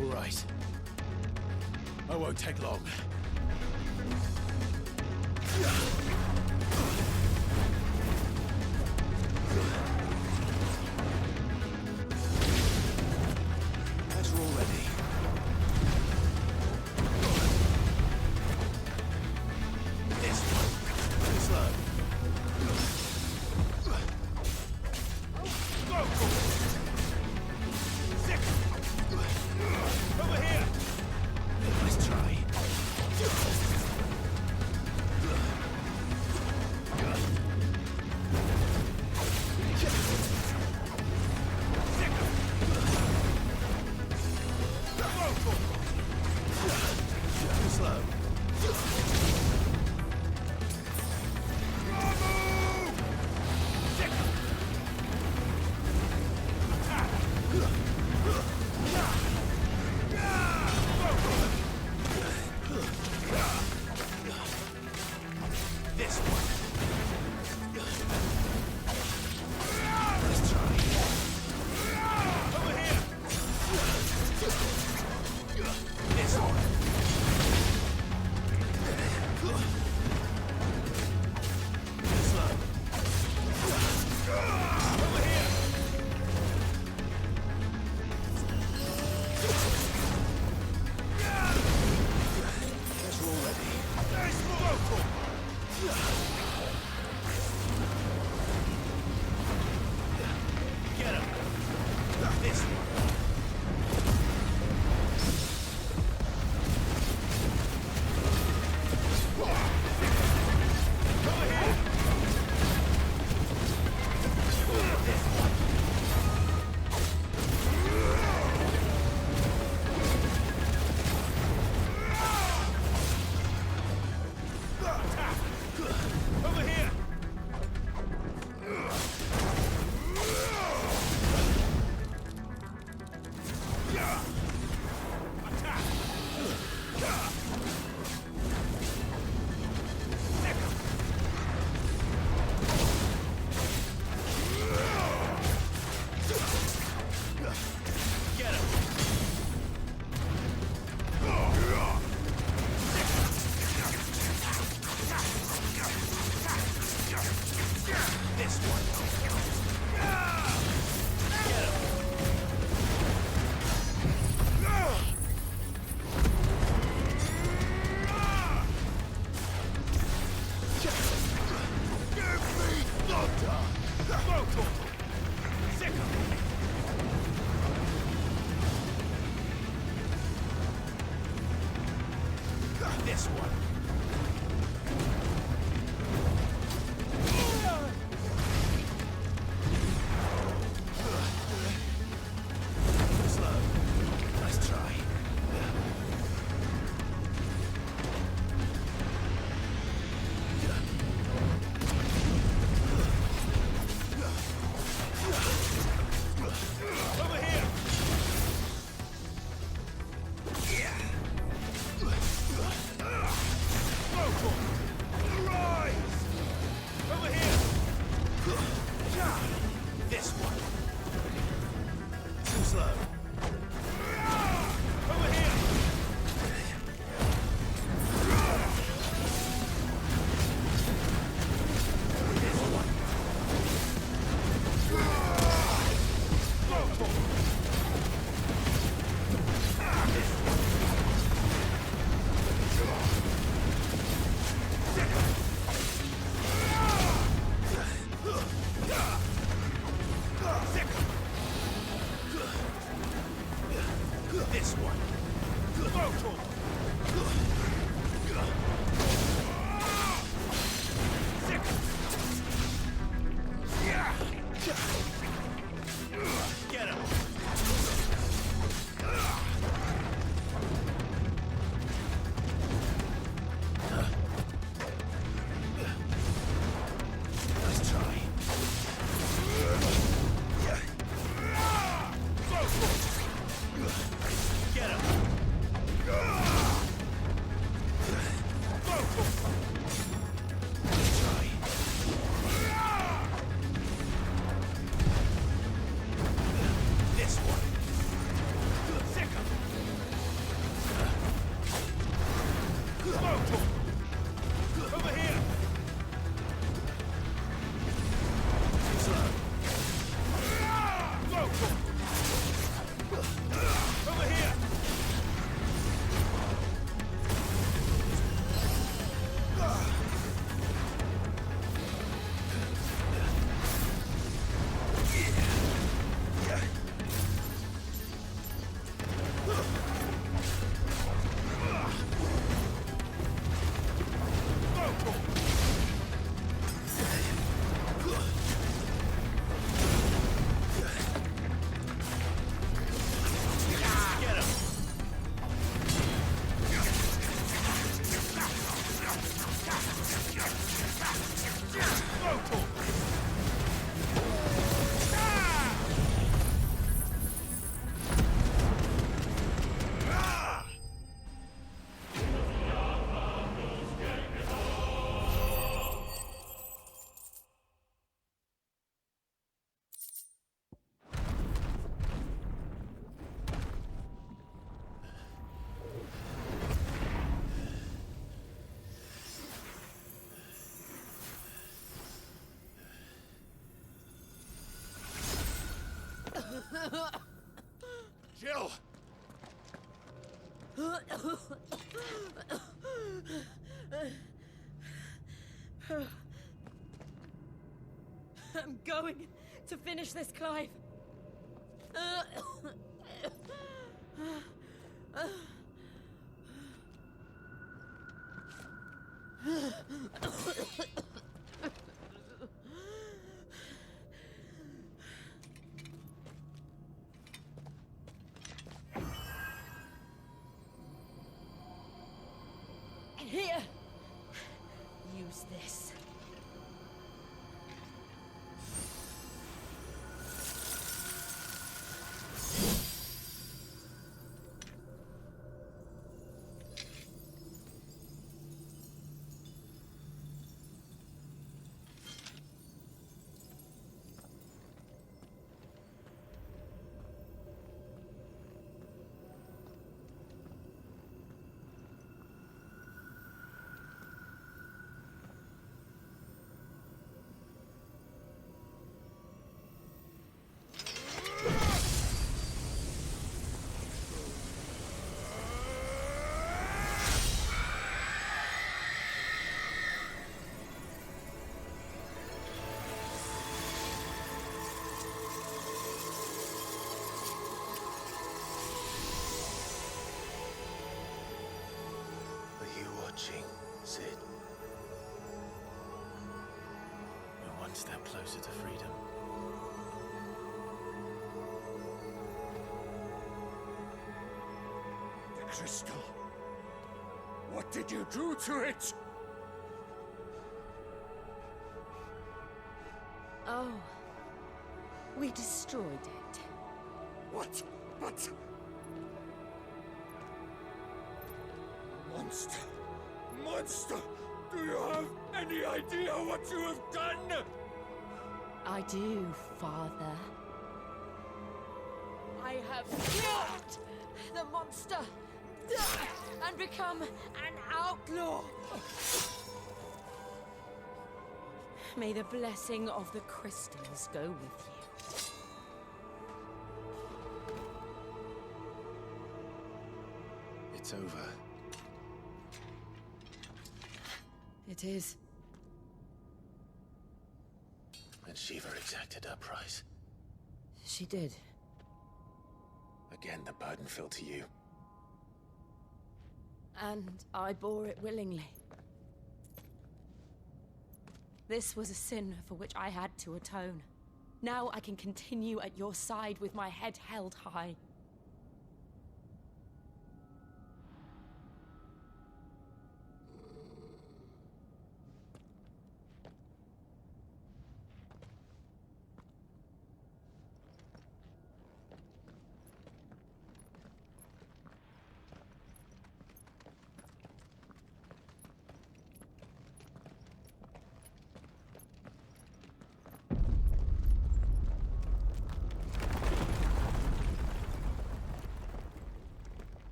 All right. I won't take long. As we're all ready. This one. Slow. Go! Sick! Over here! Nice try. Good. Jill! I'm going to finish this, Clive. Here. Use this. Are you watching, Sid? We're one step closer to freedom. The crystal. What did you do to it? Oh. We destroyed it. What? But... Monster! Monster! Do you have any idea what you have done? I do, Father. I have killed the monster and become an outlaw. May the blessing of the crystals go with you. It's over. It is. And Shiva exacted her price. She did. Again, the burden fell to you. And I bore it willingly. This was a sin for which I had to atone. Now I can continue at your side with my head held high.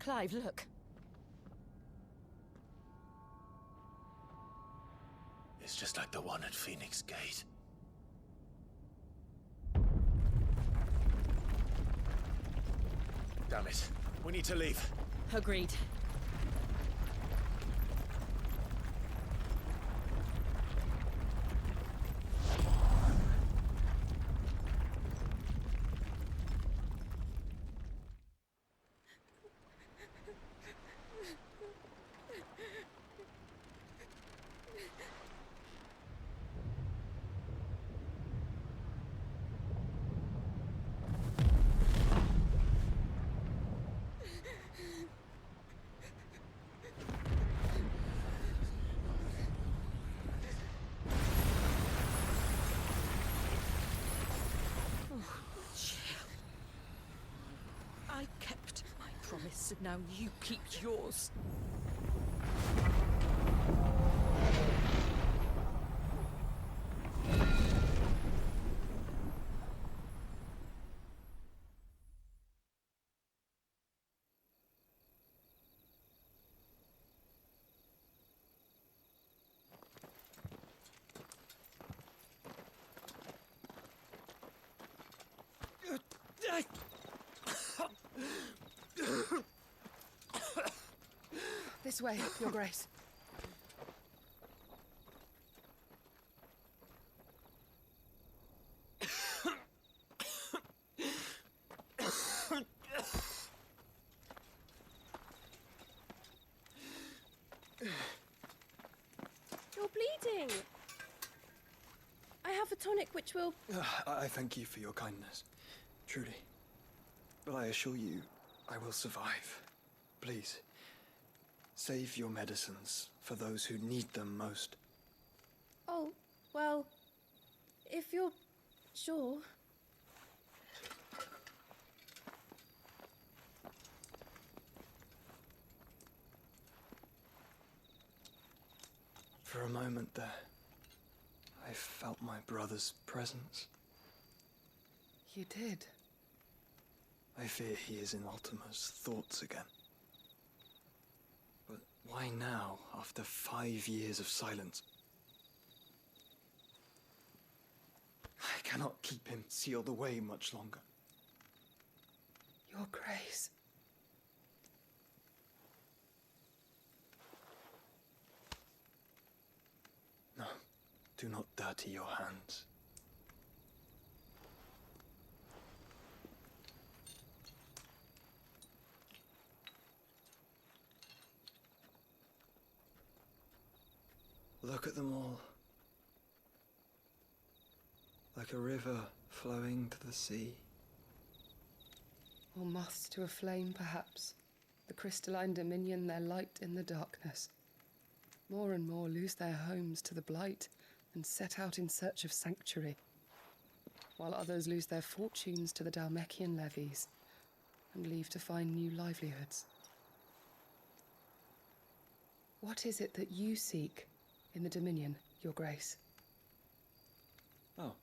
Clive, look. It's just like the one at Phoenix Gate. Damn it. We need to leave. Agreed. I kept my promise, and now you keep yours. This way, Your Grace. You're bleeding. I have a tonic which will... I thank you for your kindness, truly. But I assure you, I will survive. Please, save your medicines for those who need them most. Oh, well, if you're sure. For a moment there, I felt my brother's presence. You did? I fear he is in Ultima's thoughts again. But why now, after 5 years of silence? I cannot keep him sealed away much longer. Your Grace. No, do not dirty your hands. Look at them all. Like a river flowing to the sea. Or moths to a flame, perhaps. The crystalline dominion, their light in the darkness. More and more lose their homes to the blight and set out in search of sanctuary, while others lose their fortunes to the Dalmekian levies and leave to find new livelihoods. What is it that you seek in the Dominion, Your Grace? Oh,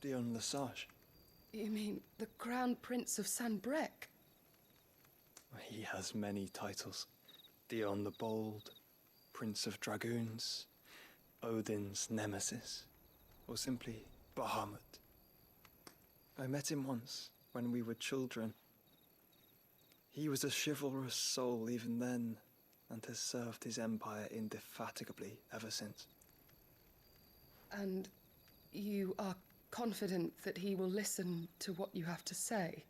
Dion Lesage. You mean the Crown Prince of Sanbrec? He has many titles. Dion the Bold, Prince of Dragoons, Odin's Nemesis, or simply Bahamut. I met him once, when we were children. He was a chivalrous soul even then, and has served his empire indefatigably ever since. And you are confident that he will listen to what you have to say?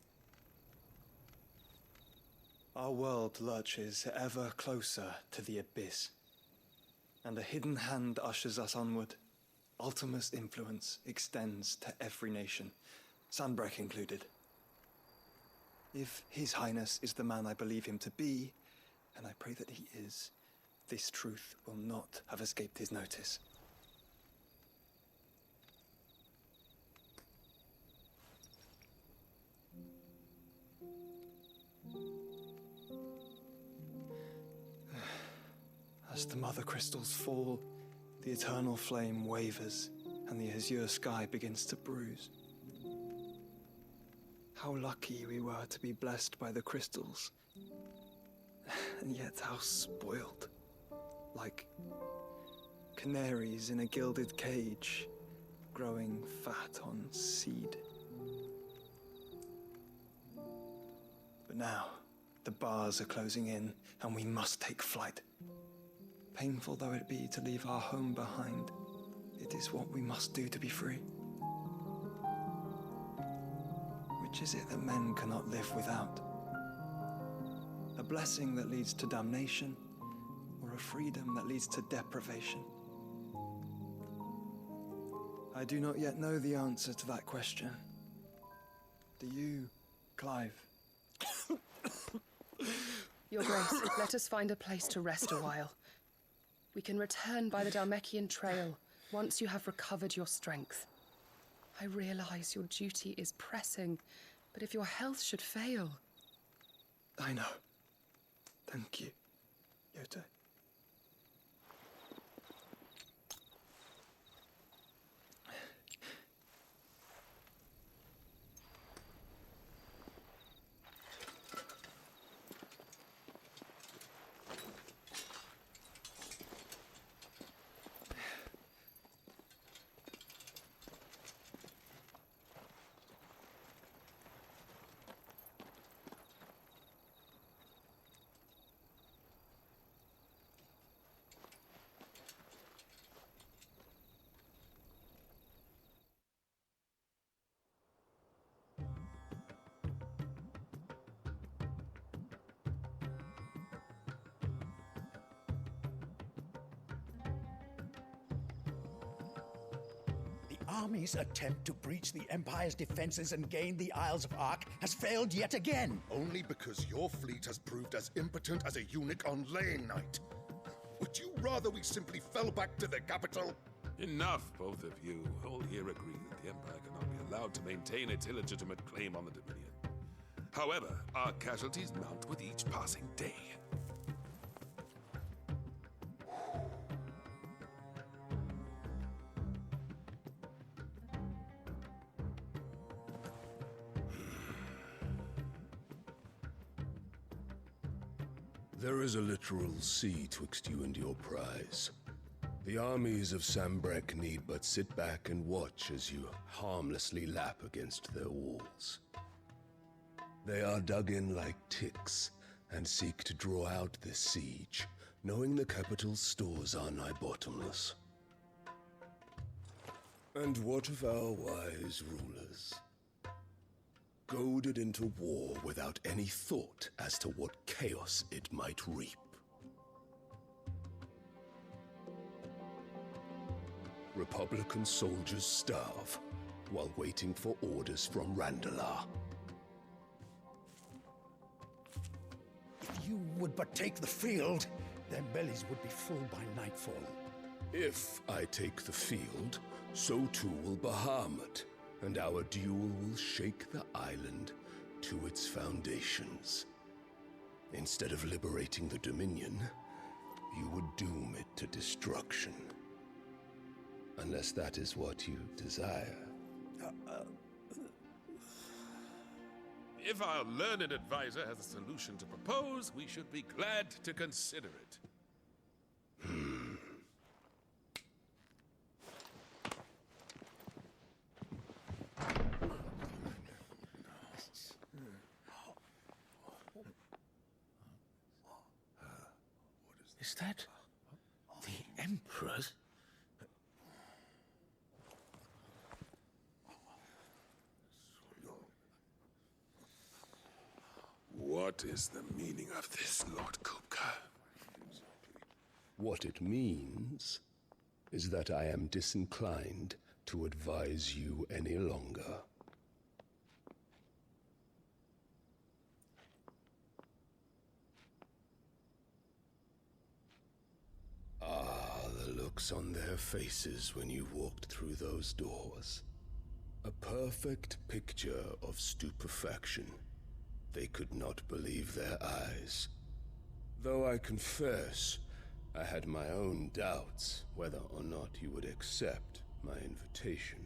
Our world lurches ever closer to the abyss, and a hidden hand ushers us onward. Ultima's influence extends to every nation, Sanbrec included. If His Highness is the man I believe him to be, and I pray that he is, this truth will not have escaped his notice. As the mother crystals fall, the eternal flame wavers, and the azure sky begins to bruise. How lucky we were to be blessed by the crystals, and yet how spoiled. Like canaries in a gilded cage, growing fat on seed. But now, the bars are closing in, and we must take flight. Painful though it be to leave our home behind, it is what we must do to be free. Which is it that men cannot live without? A blessing that leads to damnation, or a freedom that leads to deprivation? I do not yet know the answer to that question. Do you, Clive? Your Grace, let us find a place to rest a while. We can return by the Dalmekian trail once you have recovered your strength. I realize your duty is pressing, but if your health should fail... I know. Thank you, Yote. army's attempt to breach the Empire's defenses and gain the Isles of Ark has failed yet again. Only because your fleet has proved as impotent as a eunuch on laying night. Would you rather we simply fell back to the capital? Enough, both of you. All here agree that the Empire cannot be allowed to maintain its illegitimate claim on the Dominion. However, our casualties mount with each passing day. There is a literal sea twixt you and your prize. The armies of Sambrek need but sit back and watch as you harmlessly lap against their walls. They are dug in like ticks and seek to draw out this siege, knowing the capital's stores are nigh bottomless. And what of our wise rulers? Goaded into war without any thought as to what chaos it might reap. Republican soldiers starve while waiting for orders from Randalar. If you would but take the field, their bellies would be full by nightfall. If I take the field, so too will Bahamut, and our duel will shake the island to its foundations. Instead of liberating the Dominion, you would doom it to destruction. Unless that is what you desire. If our learned advisor has a solution to propose, we should be glad to consider it. Is that the Emperor's? What is the meaning of this, Lord Kupka? What it means is that I am disinclined to advise you any longer. Ah, the looks on their faces when you walked through those doors. A perfect picture of stupefaction. They could not believe their eyes. Though I confess, I had my own doubts whether or not you would accept my invitation.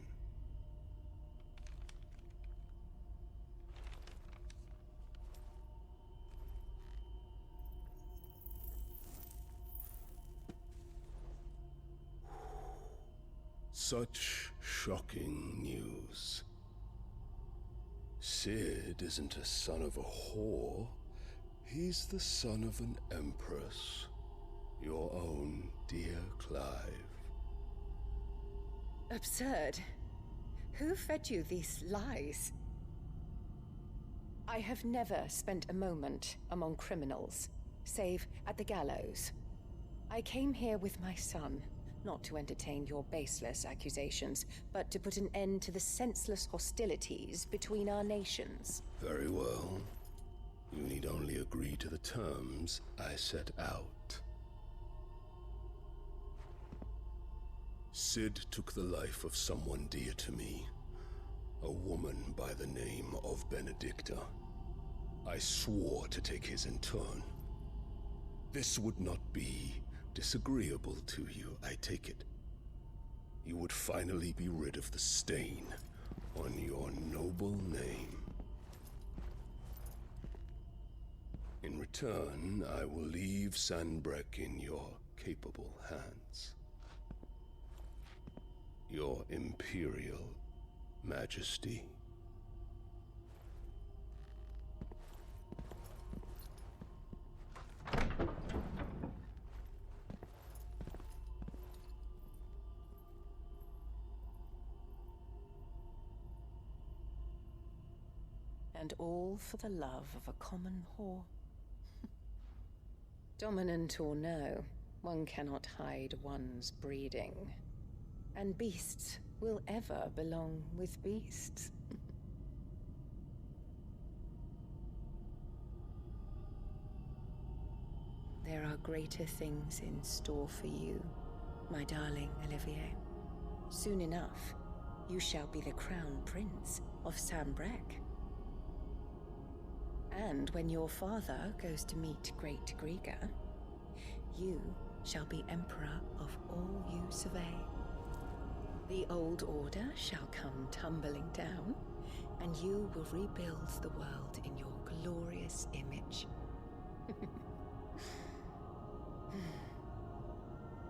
Such shocking news. Sid isn't a son of a whore. He's the son of an empress. Your own dear Clive. Absurd. Who fed you these lies? I have never spent a moment among criminals, save at the gallows. I came here with my son, not to entertain your baseless accusations, but to put an end to the senseless hostilities between our nations. Very well. You need only agree to the terms I set out. Sid took the life of someone dear to me, a woman by the name of Benedicta. I swore to take his in turn. This would not be disagreeable to you, I take it. You would finally be rid of the stain on your noble name. In return, I will leave Sanbreque in your capable hands. Your Imperial Majesty. And all for the love of a common whore. Dominant or no, one cannot hide one's breeding. And beasts will ever belong with beasts. There are greater things in store for you, my darling Olivier. Soon enough, you shall be the crown prince of Sambrec. And when your father goes to meet Great Grieger, you shall be emperor of all you survey. The old order shall come tumbling down, and you will rebuild the world in your glorious image.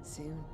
Soon.